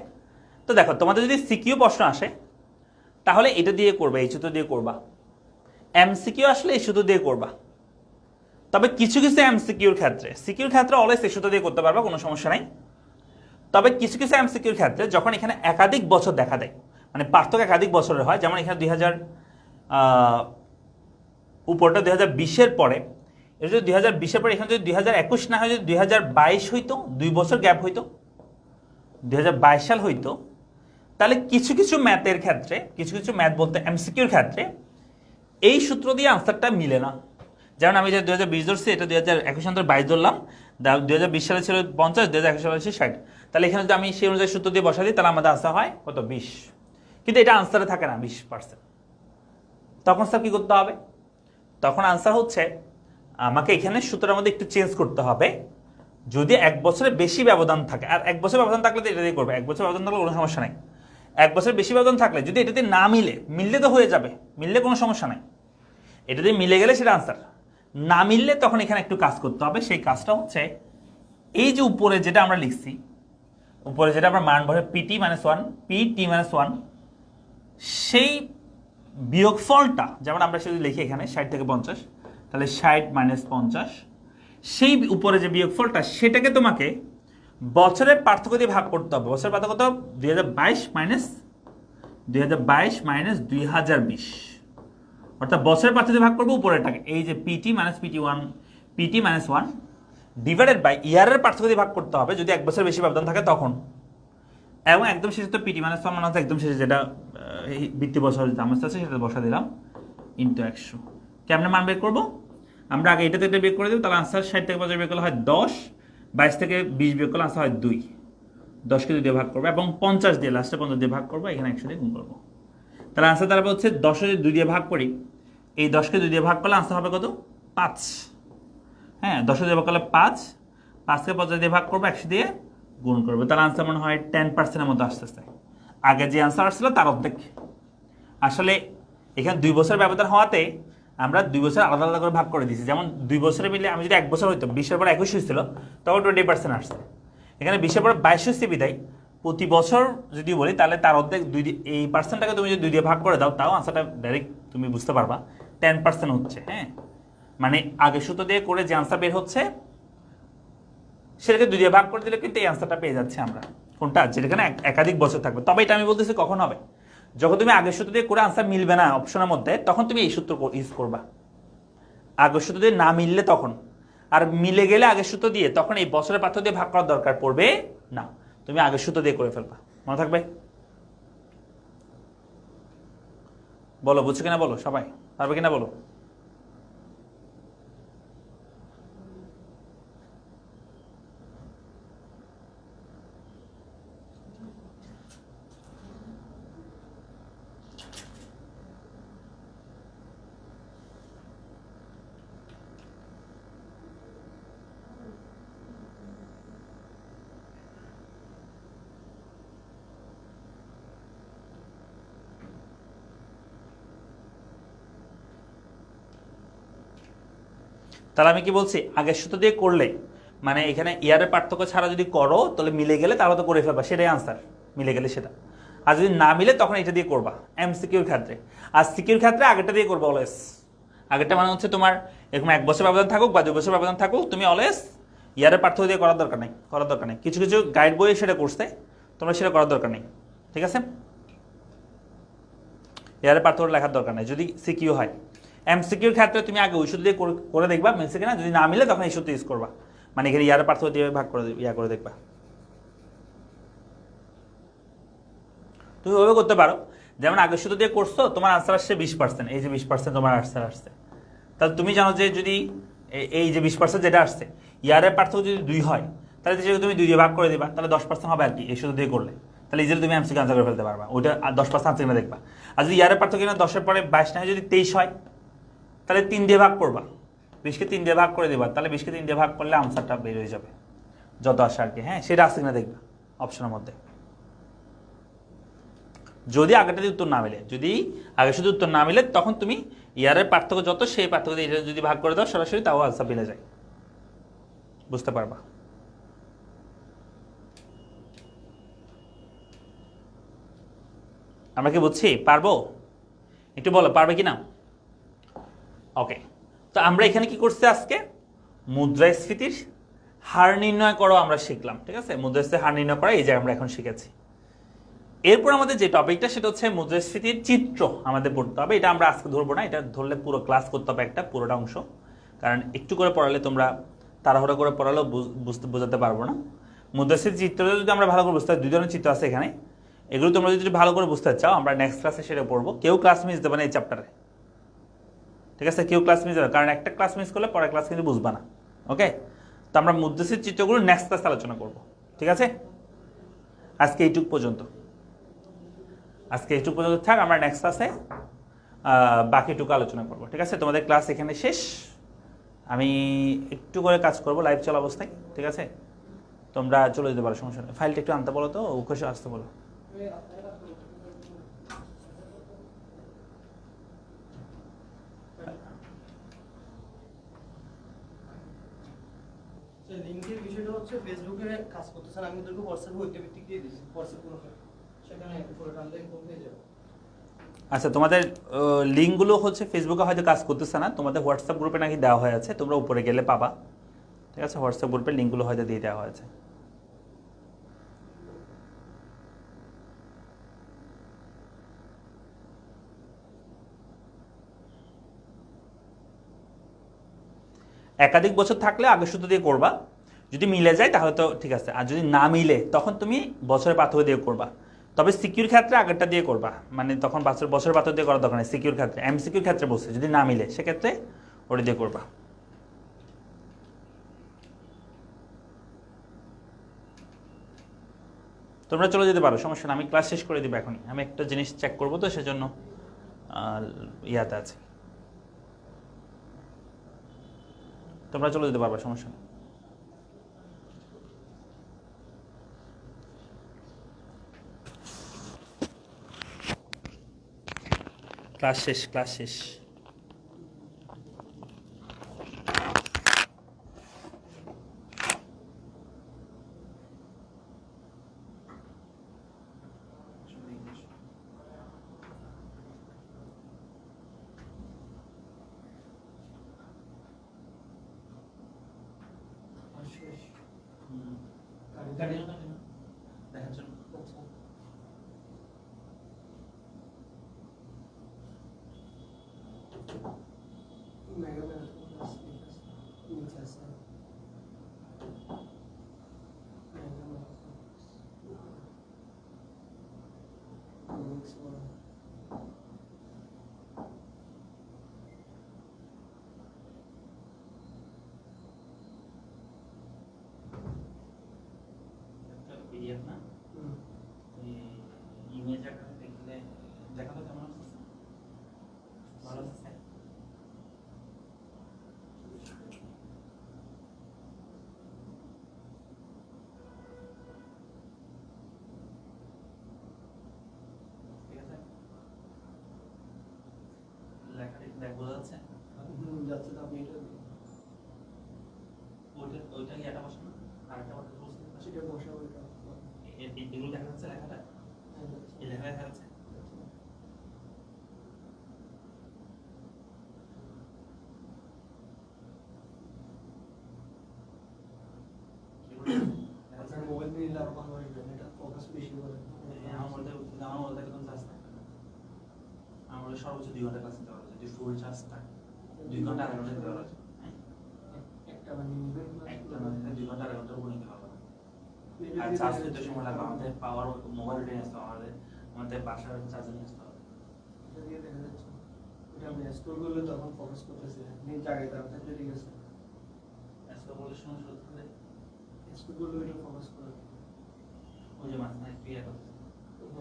তো দেখো তোমাদের যদি সিকিউ প্রশ্ন আসে তাহলে এটা দিয়ে করবা, এই সূত্র দিয়ে করবা। এমসিকিউ আসলে এই সূত্র দিয়ে করবা। তবে কিছু কিছু এমসিকিউর ক্ষেত্রে, সিকিউর ক্ষেত্রে অলওয়েজ এই সূত্র দিয়ে করতে পারবা, কোনো সমস্যা নাই। তবে কিছু কিছু এমসিকিউর ক্ষেত্রে যখন এখানে একাধিক বছর দেখা দেয়, মানে পার্থক্য একাধিক বছরের হয়, যেমন এখানে 2000 উপরটা 2020-এর পরে, এটা যদি 2020-এর পরে এখানে যদি 2021 না হয়, যদি 2022 হইতো, 2 বছর গ্যাপ হইতো, 2022 সাল হইতো, তাহলে কিছু কিছু ম্যাথের ক্ষেত্রে, কিছু কিছু ম্যাথ বলতে এমসিকিউর ক্ষেত্রে এই সূত্র দিয়ে আনসারটা মিলে না। যেমন আমি যে 2020 ধরছি, এটা 2021 সালে 22 ধরলাম, 2020 সালে ছিল 50, 2021 সালে ছিল 60। তাহলে এখানে যদি আমি সেই অনুযায়ী সূত্র দিয়ে বসা দিই, তাহলে আমাদের আনসার হয় কত? 20। কিন্তু এটা আনসারে থাকে না 20%। তখন স্যার কি করতে হবে? তখন আনসার হচ্ছে আমাকে এখানে সূত্রের মধ্যে একটু চেঞ্জ করতে হবে। যদি 1 বছরের বেশি ব্যবধান থাকে, আর 1 বছর ব্যবধান থাকলে তো এটা দিয়ে করবে, 1 বছর ব্যবধান থাকলে কোনো সমস্যা নাই। 1 বছরের বেশি ব্যবধান থাকলে যদি এটাতে না মিলে, মিললে তো হয়ে যাবে, মিললে কোনো সমস্যা নাই, এটা দিয়ে মিলে গেলে সেটা আনসার। না মিললে তখন এখানে একটু কাজ করতে হবে। সেই কাজটা হচ্ছে এই যে উপরে যেটা আমরা লিখছি, উপরে যেটা আমরা মান বসে PT-1, PT-1, সেই বিয়োগফলটা, যেমন আমরা যদি লিখি এখানে 60 থেকে 50, তাহলে 60 - 50, সেই উপরে যে বিয়োগফলটা, সেটাকে তোমাকে বছরের পার্থক্য দিয়ে ভাগ করতে হবে। বছরের পার্থক্য কত? 2022 - 2020, অর্থাৎ বছরের পার্থক্য দিয়ে ভাগ করবো উপরেরটাকে, এই যে PT-1 ডিভাইডেড বাই ইয়ারের পার্থক্য দিয়ে ভাগ করতে হবে যদি 1 বছর বেশি ব্যবধান থাকে তখন। এবং একদম শেষে তো PT-1 মানে হচ্ছে একদম শেষে যেটা বৃত্তি বছর জামাস আছে সেটা বসা দিলাম ইন্টু 100। কেমনে মান বের করবো? আমরা আগে এটা থেকে বের করে দেবো, তাহলে আনসার 60 থেকে 50 বের করলে হয় 10, 22 থেকে 20 বের করলে আনসার হয় 2, 10কে 2 দিয়ে ভাগ করবো এবং 50 দিয়ে, লাস্টে 50 দিয়ে ভাগ করবো, এখানে 100 দিয়ে গুণ করবো। তাহলে আনসার দাঁড়াবে হচ্ছে 10 যদি 2 দিয়ে ভাগ করি, এই 10কে 2 দিয়ে ভাগ করলে আনসার হবে কত? 5। হ্যাঁ, 10 দিয়ে ভাগ করলে 5, 5কে 50 দিয়ে ভাগ করবো, 100 দিয়ে গুণ করবো, তাহলে আনসার মনে হয় 10%-এর মতো আসতেছে। আগে যে আনসার আসছিল তার অর্ধেক। আসলে এখানে 2 বছর ব্যবধান হওয়াতে আমরা 2 বছর আলাদা আলাদা করে ভাগ করে দিয়েছি। যেমন 2 বছরে মিলে আমি যদি 1 বছর হইতো, 20-এর পর 21 হয়েছিল, তখন 20% আসছে। এখানে 20-এর পর 22 হচ্ছে বিদায়, প্রতি বছর যদি বলি তাহলে তার অর্ধেক, এই পার্সেন্টটাকে তুমি যদি 2 দিয়ে ভাগ করে দাও, তাও আনসারটা ডাইরেক্ট তুমি বুঝতে পারবা 10% হচ্ছে। হ্যাঁ, মানে আগে সূত্র দিয়ে করে যে আনসার বের হচ্ছে সেটাকে 2 দিয়ে ভাগ করে দিলে কিন্তু এই আনসারটা পেয়ে যাচ্ছে আমরা। কোনটা? যেখানে একাধিক বছর থাকবে। তবে এটা আমি বলতেছি কখন হবে? যখন তুমি আগের সূত্র দিয়ে করে আনসার মিলবে না অপশনের মধ্যে, তখন তুমি এই সূত্র ইউজ করবা। আগের সূত্র দিয়ে না মিললে তখন, আর মিলে গেলে আগের সূত্র দিয়ে, তখন এই বছরের পার্থক্য দিয়ে ভাগ করার দরকার পড়বে না, তুমি আগের সূত্র দিয়ে করে ফেলবা। মনে থাকবে? বলো, বুঝছো কিনা বলো, সবাই পারবে কিনা বলো। তাহলে আমি কি বলছি? আগের সূত্র দিয়ে করলে, মানে এখানে ইয়ারের পার্থক্য ছাড়া যদি করো তাহলে মিলে গেলে তাহলে তো করে ফেলবা, সেটাই আনসার, মিলে গেলে সেটা। আর যদি না মিলে তখন এটা দিয়ে করবা এমসিকিউর ক্ষেত্রে। আর সিকিউর ক্ষেত্রে আগেরটা দিয়ে করবা অলওয়েজ। আগেরটা মানে হচ্ছে তোমার এরকম 1 বছর ব্যবধান থাকুক বা 2 বছর ব্যবধান থাকুক, তুমি অলওয়েজ ইয়ারের পার্থক্য দিয়ে করার দরকার নেই, কিছু কিছু গাইড বইয়ে সেটা করছে, তোমরা সেটা করার দরকার নেই। ঠিক আছে, ইয়ারের পার্থক্য লেখার দরকার নেই যদি সিকিউ হয়। এমসিকিউর ক্ষেত্রে তুমি আগে ওই সূত্র দিয়ে করে দেখবা মিলছে কিনা, যদি না মিলে তখন এই সূত্র ইউজ করবা, মানে এখানে ইয়ারের পার্থক্য দিয়ে ভাগ করে করে দেখবা। তুমি ওইভাবে করতে পারো, যেমন আগের সূত্র দিয়ে করছো, তোমার আনসার আসছে 20%, এই যে 20% তোমার আনসার আসছে, তাহলে তুমি জানো যে যদি এই যে 20% যেটা আসছে, ইয়ারের পার্থক্য যদি 2 হয়, তাহলে সেটা তুমি 2 দিয়ে ভাগ করে দিবা, তাহলে 10% হবে আর কি এই সূত্র দিয়ে করলে। তাহলে ইজিলি তুমি এমসিকিউ আনসার করে ফেলতে পারবা, ওইটা 10% আনসার কিনা দেখবা। আর যদি ইয়ারের পার্থক্য কিনা 10-এর পরে 22 না হয় যদি 23 হয়, তাহলে 3 দিয়ে ভাগ করবা, 20-কে 3 দিয়ে ভাগ করে দেবা, তাহলে 20-কে 3 দিয়ে ভাগ করলে আনসারটা বের হয়ে যাবে যত আসে আর কি। হ্যাঁ, সেটা আসছে কিনা দেখবা অপশনের মধ্যে। যদি আগেরটা দিয়ে উত্তর না মিলে, যদি আগে শুধু উত্তর না মিলে, তখন তুমি ইয়ারের পার্থক্য যত, সেই পার্থক্য দিয়ে এটা যদি ভাগ করে দাও সরাসরি, তাও আনসার মিলে যায়, বুঝতে পারবা। আমরা কি বুঝছি? পারবো? একটু বলো পারবে কি না? ওকে, তো আমরা এখানে কি করছি আজকে? মুদ্রাস্ফীতির হার নির্ণয় করো আমরা শিখলাম, ঠিক আছে? মুদ্রাস্ফীতির হার নির্ণয় করা এই যে আমরা এখন শিখেছি। এরপর আমাদের যে টপিকটা সেটা হচ্ছে মুদ্রাস্ফীতির চিত্র আমাদের পড়তে হবে। এটা আমরা আজকে ধরবো না, এটা ধরলে পুরো ক্লাস করতে হবে একটা পুরোটা অংশ, কারণ একটু করে পড়ালে তোমরা তাড়াহুড়া করে পড়ালেও বোঝাতে পারবো না। মুদ্রাস্ফীতির চিত্রটা যদি আমরা ভালো করে বুঝতে হয়, দুই ধরনের চিত্র আছে এখানে, এগুলো তোমরা যদি ভালো করে বুঝতে চাও আমরা নেক্সট ক্লাসে সেটা পড়বো। কেউ ক্লাস মিস দেবে না এই চ্যাপ্টারে, ঠিক আছে? কেউ ক্লাস মিস দেবে, কারণ একটা ক্লাস মিস করলে পরের ক্লাস কিন্তু বুঝবা না। ওকে, তো আমরা মুদ্রাস্ফীতির চিত্রগুলো নেক্সট ক্লাসে আলোচনা করব, ঠিক আছে? আজকে এইটুক পর্যন্ত থাক, আমরা নেক্সট ক্লাসে বাকিটুকু আলোচনা করব, ঠিক আছে? তোমাদের ক্লাস এখানে শেষ। আমি একটু করে কাজ করব লাইভ চলা অবস্থায়, ঠিক আছে? তোমরা চলে যেতে পারো, সমস্যা নেই। ফাইলটা একটু আনতে বলো তো, উখোশে আসতে বলো। লিংকের বিষয়টা হচ্ছে ফেসবুকে কাজ করতেছেন, আমি ওদেরকে হোয়াটসঅ্যাপে ওইটা ভিত্তিক দিয়ে দিচ্ছি, হোয়াটসঅ্যাপ কোনো সেখানে পুরো টানলে কম হয়ে যাবে। আচ্ছা, তোমাদের লিঙ্কগুলো হচ্ছে ফেসবুকে হয়তো কাজ করতেছে না, তোমাদের হোয়াটসঅ্যাপ গ্রুপে নাকি দেওয়া হয়ে আছে, তোমরা উপরে গেলে পাবা, ঠিক আছে? হোয়াটসঅ্যাপ গ্রুপের লিঙ্কগুলো হয়তো দিয়ে দেওয়া হয়েছে। একাধিক বছর থাকলে আগের সূত্র দিয়ে করবা, যদি মিলে যায় তাহলে তো ঠিক আছে, আর যদি না মিলে তখন তুমি বছরের পাথর দিয়ে করবা। তবে সিকিউর ক্ষেত্রে আগেরটা দিয়ে করবা, মানে তখন বছরের পাথর দিয়ে করার দরকার নেই। সিকিউর ক্ষেত্রে, এমসিকিউর ক্ষেত্রে বলছে যদি না মিলে সেক্ষেত্রে ওটা দিয়ে করবা। তোমরা চলে যেতে পারো, সমস্যা না, আমি ক্লাস শেষ করে দিব এখনই। আমি একটা জিনিস চেক করবো তো সেজন্য ইয়াতে আছে। তোমরা চলে যেতে পারবে, সমস্যা নেই। ক্লাস শেষ। দেখার জন্য পিডিএফ না, ইমেজ আকারে দেখলে দেখালো কেমন আছে? ভালো আছে? ঠিক আছে, লেখাটা দেখ বোঝা যাচ্ছে? যাচ্ছে তো, আপনি এটা ওইটা এটা বসে না, আরেকটা বসে সেটা বসা ওইটা এগুলো দেখা যাচ্ছে, লেখাটা এই লেখা দেখা যাচ্ছে। আপনার মোবাইল নিলে আরো ভালো হবে, এটা ফোকাস বেশি করে। আমার মধ্যে একদম চার্জ থাকে না, আমার সর্বোচ্চ 2 ঘন্টা ক্লাস নিতে পারবো যদি ফুল চার্জ থাকে। 2 ঘন্টা 8 ঘন্টা দিতে পারবো, একটা মানে একটা না 2 ঘন্টা 8 ঘন্টার উপর নিতে পারবো না। আর চার্জ দিতে সময় লাগবে, আমাদের পাওয়ার মোবাইল নিয়ে আসতে হবে, আমাদের বাসার চার্জার নিয়ে আসতে হবে। এটা দিয়ে দেখা যাচ্ছে এটা আপনি স্টোর করলে তখন ফোকাস করতেছে, আপনি জায়গায় দাম থাকলে ঠিক আছে, আজকে বলে শুনে শুরু করলে স্টোর করলে ওইটা ফোকাস করে। ওই যে মাঝখানে ক্রিয়া করতে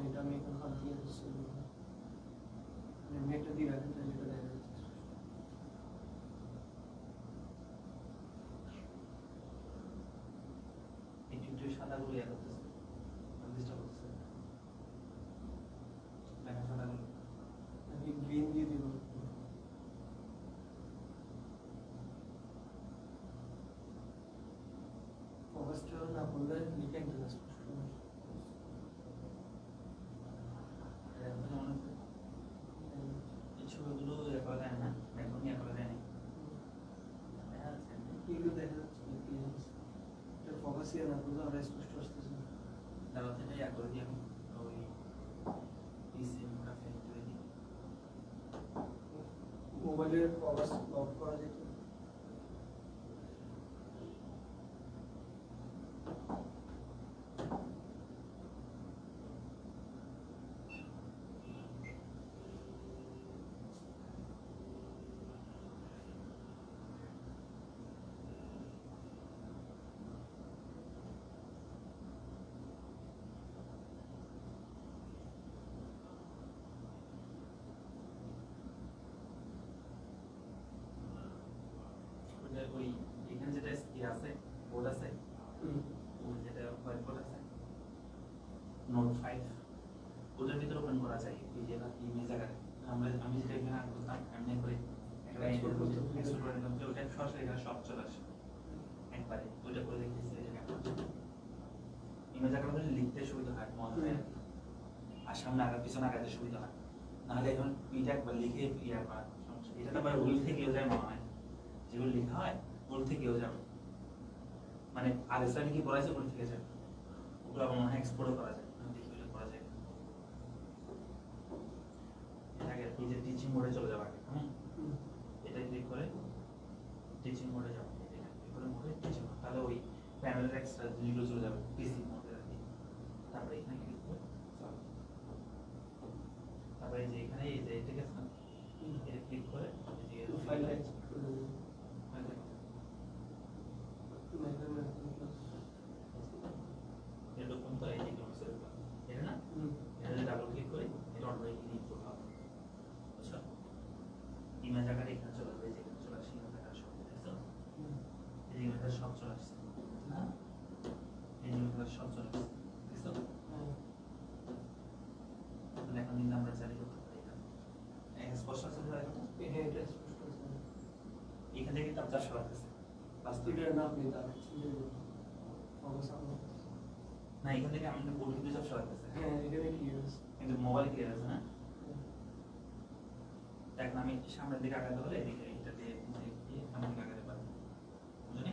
এটা আমি এখন হাত দিয়ে দিচ্ছি, আমি একটা দিয়ে রাখেন তাহলে এটা দেখা যাচ্ছে। একটু সাদাগুলো ইয়া করতেছে, ডিস্টার্ব করতেছে, লেখা সাদাগুলো। আমি গ্রিন দিয়ে দিব, ফোকাসটা না করলে লিখে একদম স্পষ্ট হবে। করে দিই আমি ওই সিমটা ফেল করে দিই। মোবাইলের পাওয়ার অফ করা যেত। ওই এখানে যেটা আছে বোর্ড আছে ওই যেটা হোয়াইট বোর্ড আছে নোট 5 ওটার ভিতরে ওপেন করা যায় এই যে ইমেজ আকারে আমি যেটা এখানে আন করতাম এমনি করে একটা এক্সপোর্ট করে নিলাম যে ওটা সরাসরি এখানে সব চলে আসে একবারে ওইটা করে দেখতেছি এই জায়গায় ইমেজ আকারে হলে লিখতে সুবিধা হয় মনে হয় আর কি। আর সামনে আগা পিছনে আগাতে সুবিধা হয় নাহলে এখন এটা একবার লিখে ইয়া করা সমস্যা এটা তো আবার ভুল থেকেও যায় মনে হয় যেগুলো লেখা হয় ভুল থেকেও যাবে মানে আর এস কি পড়াইছে ভুল থেকে যাবে ওগুলো আমার মনে হয় এক্সপোর্টও করা যায় আমি দেখি ওগুলো করা যায় এর আগে এই যে টিচিং মোডে চলে যাবে আগে এটা ক্লিক করে টিচিং মোডে যাবে এটা ক্লিক করে মোডে টিচিং মোড তাহলে ওই প্যানেলের এক্সট্রা জিনিসগুলো চলে যাবে পিসি মোডে আর কি তারপরে এখানে ক্লিক করে তারপরে এই যে এখানে এই যে ঠিক আছে এটা ক্লিক করে এই যে ফাইল এরকম তো এই যে সেভ এটা না এটা ডাবল ক্লিক করে এটা অটোমেটিক্যালি ইনপুট হবে বুঝছো ইমেজ আকারে এখানে চলে আসবে যে এখানে চলে আসে ইমেজ আকারে সব দেখছো এই ইমেজ আকারে সব চলে আসছে না এই ইমেজ আকারে সব চলে আসছে দেখছো তাহলে এখন কিন্তু আমরা চালু করতে পারি এটা স্পষ্ট আছে তো এখন এটা স্পষ্ট আছে। এখান থেকে কিন্তু আপনার সব আছে বাস্তবে এটা না আপনি তার অবস্থা না এখান থেকে আমাদের বোর্ড কিন্তু সব সব আছে হ্যাঁ এখানে কি আছে কিন্তু মোবাইল ক্লিয়ার আছে না এখন আমি সামনের দিকে আগাতে হলে এদিকে এটা দিয়ে সামনের দিকে আগাতে পারবো বুঝলি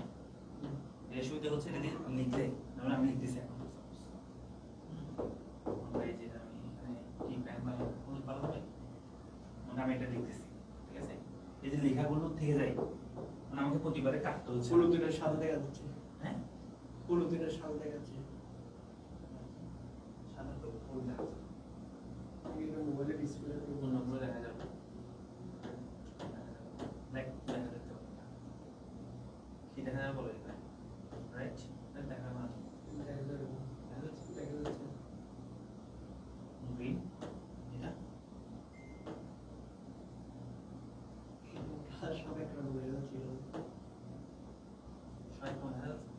এর সুবিধা হচ্ছে এটা দিয়ে লিখলে যেমন আমি লিখতেছি এখন এই যেটা আমি এখানে কি প্যান বা কোন ভালো হবে মানে আমি এটা লিখতেছি ঠিক আছে এই যে লেখাগুলো থেকে যায় মানে আমাকে প্রতিবারে কাটতে হচ্ছে পুরো দিনের সাদা দেখা যাচ্ছে। হ্যাঁ পুরো দিনের সাদা দেখা যাচ্ছে। সাদা তো ফুল দেখা যাচ্ছে এটা মোবাইলের ডিসপ্লে পূর্ণগুলো দেখা যাবে দেখা যেতে পারে কি দেখা যাবে বলো এখানে রাইট দেখা যাবে দেখা যাবে। দেখা যাচ্ছে দেখা যাচ্ছে। গ্রিন এটা সব একটা হয়ে যাচ্ছে। সবাই কেমন দেখা যাচ্ছে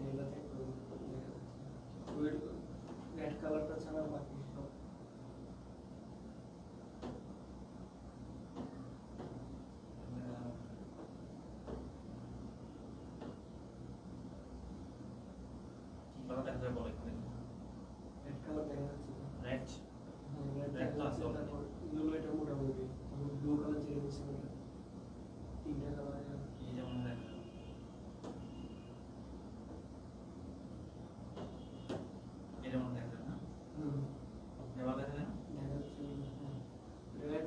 এটাতে দেখা যাচ্ছে। ওই রেড কালারটা ছাড়া বাকি সব কি কালার দেখা যাবে বলো এখানে রেড কালার দেখা যাচ্ছে। রেড রেড red তো আছে তারপর ইয়েলো এটা মোটামুটি ব্লু কালার চেয়ে নিচ্ছে তিনটা কালার এই যেমন দেখা যাবে এটা মনে দেখা যাবে না এবার দেখা যাবে না দেখা যাচ্ছে। রেড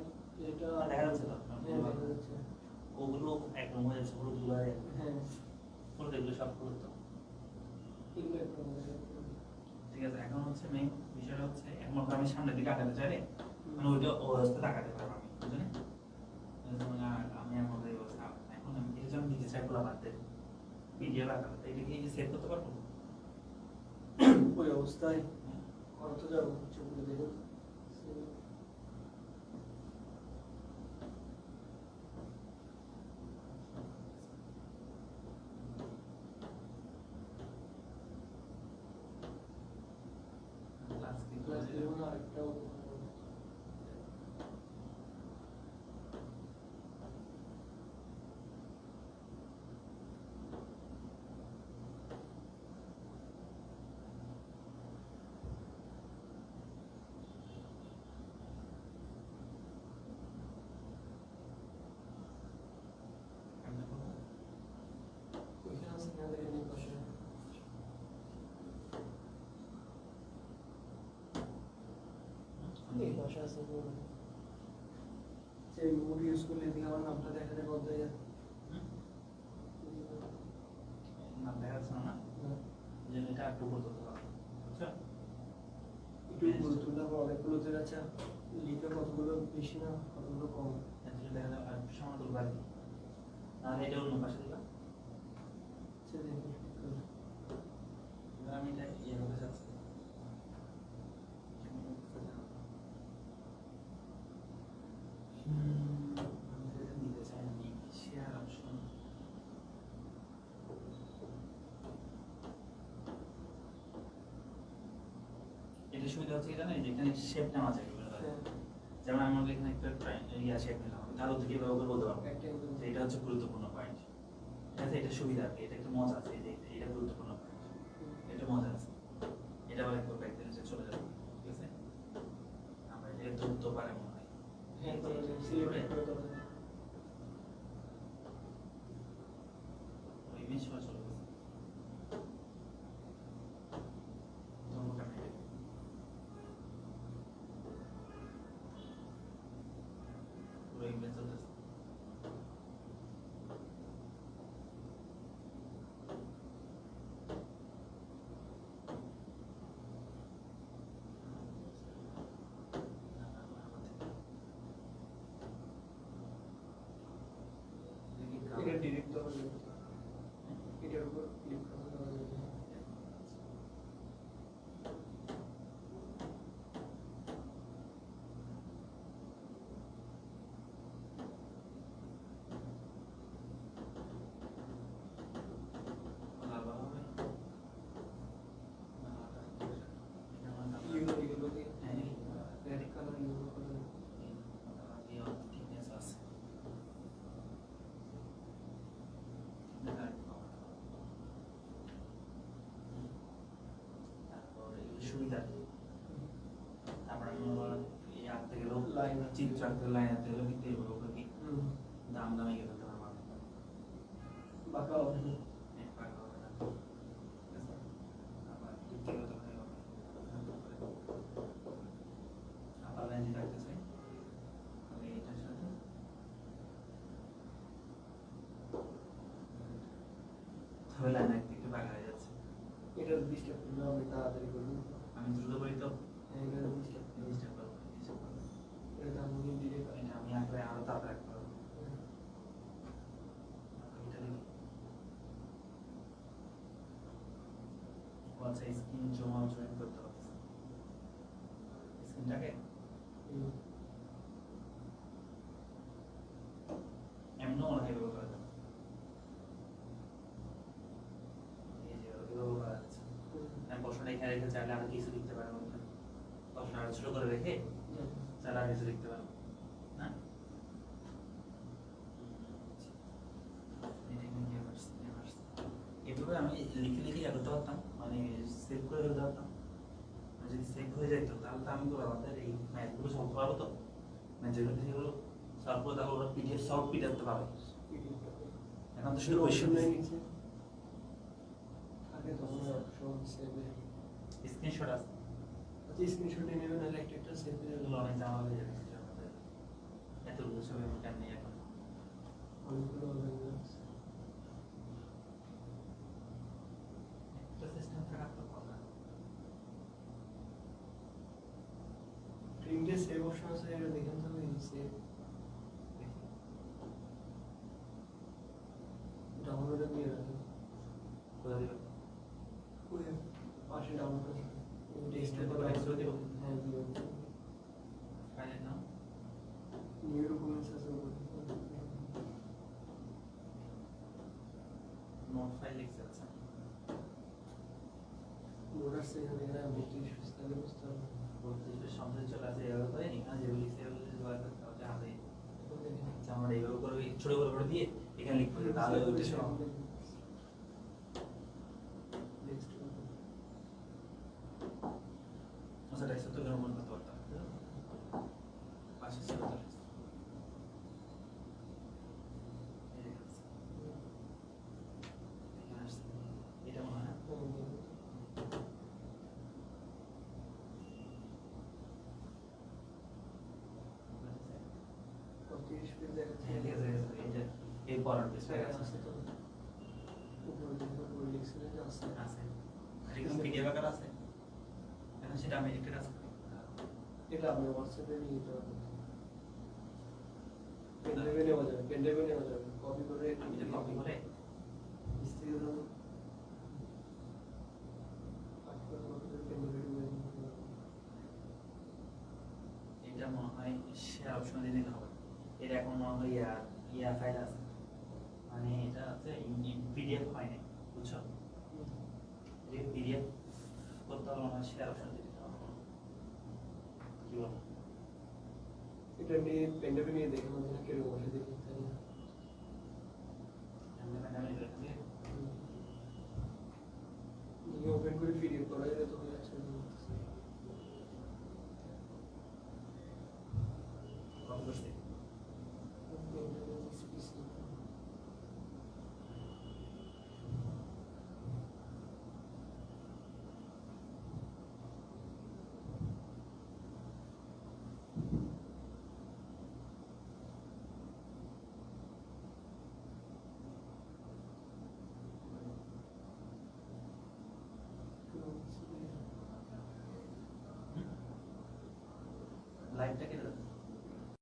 এটা দেখা যাচ্ছে তো হ্যাঁ দেখা যাচ্ছে। ওগুলো একরকম হয়ে যাচ্ছে পুরো ধুলা হয়ে যাচ্ছে হ্যাঁ পুরো এগুলো সব পুরো তো এগুলো একটা দেখা যাচ্ছে। ঠিক আছে এখন হচ্ছে মেইন বিষয়টা হচ্ছে এখন আমি সামনের দিকে আগাতে চাইলে মানে ওইটা ও অবস্থা তাকাতে পারবো আমি বুঝলেন যেমন আমি এখন এই অবস্থা এখন আমি কিছু জন দিতে চাই খোলা বাদ দেব পিডিএফ আকারে এটা কি সেভ করতে পারবো ওই অবস্থায় কত যাবো চোখ করে দেখুন ক্লাস কি ক্লাস দেখুন আরেকটাও ওইখানে আছে না দেখেন এই পাশে এই ভাষা আছে কোনো যে মুড ইউজ করলে এদিকে আমার নামটা দেখা যায় বন্ধ হয়ে যায় নাম দেখা যাচ্ছে না যে এটা একটু করতে হবে বুঝছো একটু গুরুত্বপূর্ণ অনেকগুলো যে আছে লিখে কতগুলো বেশি না কতগুলো কম এটা দেখা যায় আর সামান্য বাড়ি আর এটা অন্য পাশে দিবা সে দেখে আমি এটা ইয়ে করতে চাচ্ছি দিতে চাই আমি শেয়ার অপশন এটা সুবিধা হচ্ছে এটা না যেখানে শেপ নেওয়া যায় যেমন আমি এখানে একটা ইয়া শেপ নিলাম আমি তার থেকে ব্যবহার করে বলতে পারবো যে এটা হচ্ছে গুরুত্বপূর্ণ পয়েন্ট ঠিক আছে এটা সুবিধা আর কি এটা একটু মজা আছে যে এটা গুরুত্বপূর্ণ পয়েন্ট এটা মজা আছে এটা আবার একবার ব্যাক দিলে চলে যাবে ঠিক আছে আমরা এটা ধরতে পারে মনে হয় হ্যাঁ তো সিলেক্ট করে দাও ওই ইমেজ চলে গেছে পুরো ইমেজ চলতেছে এটা ডিলিট দেওয়া যাবে এটার উপর ক্লিক করে দেওয়া যাবে ইউরো ইউরো দিয়ে রেড কালার ইউরো কালার সুবিধা তারপর এই আঁকতে গেলেও লাইন চিত্র আঁকতে লাইন আঁকতে গেলেও কিন্তু এইভাবে কি দাম দামে গেলে ফেলতে পারবো বাঁকা হবে না আবার ব্যক্তিগত আবার লাইন রাখতে চাই তাহলে এটার সাথে তাহলে লাইন আঁকতে একটু বাঁকা হয়ে যাচ্ছে এটার ডিস্টার্ব করলে আমি তাড়াতাড়ি করবো আমি দ্রুত করি তো এটার ডিস্টার্ব জিনিসটা করবো এটা আমি ডিলিট এটা আমি আঁকলে আরো তাড়াতাড়ি রাখতে পারবো এটা দেখি আচ্ছা স্ক্রিন জমা জয়েন করতে হবে স্ক্রিনটাকে এমন মনে হয় এভাবে করা যাবে এই যে এভাবে করা যাচ্ছে আমি প্রশ্নটা এখানে রেখে চাইলে আরো কিছু লিখতে পারবো প্রশ্ন আরো ছোট করে রেখে চাইলে আর কিছু লিখতে পারবো না এভাবে আমি লিখে লিখে করতে পারতাম মানে সেভ করে ফেলতে পারতাম যদি সেভ হয়ে যেত তাহলে তো আমি তো আমাদের এই ম্যাথগুলো সলভ পারবো তো মানে যেগুলো সেগুলো সলভ করে তাহলে ওরা পিডিএফ সলভ পিডিএফ পাবে এখন তো শুধু কোয়েশ্চেন নিচে আগে তখন অপশন সেভ স্ক্রিনশট আছে আচ্ছা স্ক্রিনশট নিয়ে নেবেন নাহলে একটা সেভ করে এগুলো অনেক জামা হয়ে যাবে এতগুলো ছবি আমি কেন নিয়ে এখন অনেকগুলো হবে একটা সিস্টেম থাকার তো কথা প্রিন্টে সেভ অপশন আছে এটা দেখেন তো সেভ ডাউনলোডে নিয়ে রাখেন কোথা দিবে ওই পাশে ডাউনলোড আছে ডেস্কটপে করে এক্সট্রা দিব হ্যাঁ দিবেন ফাইলের নাম নিউ ডকুমেন্টস আছে নোট ফাইল লিখতে আছে নোট আছে এখানে ভর্তি তাহলে বুঝতে হবে বলতে সামনে চলে আসে এভাবে করে এখানে যেগুলো লিখতে হবে জোগাড় করতে হবে হাতে আচ্ছা আমরা এইভাবে করে ছোট করে দিয়ে এখানে লিখতে হবে তাহলে ওইটা সব আচ্ছা এটা তো গ্রামার করতে পারতাম পাশে ছিল তো এখানে আসছে এটা মনে হয় পড়ার পেজ হ্যাঁ, আছে তো। উপরে দেখো, উপরে লিখছিলেন যে আছে। আছে আর এখানে পিডিএফ আকার আছে এখন সেটা আমি একটা কাজ করি এটা আপনি হোয়াটসঅ্যাপে নিয়ে নিতে পারবেন। পেনড্রাইভে নেওয়া যাবে, পেনড্রাইভে নেওয়া যাবে। কপি করে আমি যে কপি করে স্ত্রীর জন্য কপি করে পেনড্রাইভে নিয়ে নিতে পারবেন। এটা মনে হয় শেয়ার অপশন দিয়ে দিতে হবে এটা এখন মনে হয় ইয়া ফাইল আছে মানে এটা আছে পিডিএফ হয় না বুঝছো এটা পিডিএফ করতে হলে মনে হয় শেয়ার অপশন দিয়ে দিতে হবে কি বলো এটা নিয়ে পেনড্রাইভে নিয়ে দেখে মানে কিরকম আসে দেখি, তাই না? নিয়ে ওপেন করে পিডিএফ করা যায় তো হয়ে আসে। কপি করছি লাইভটা কেটে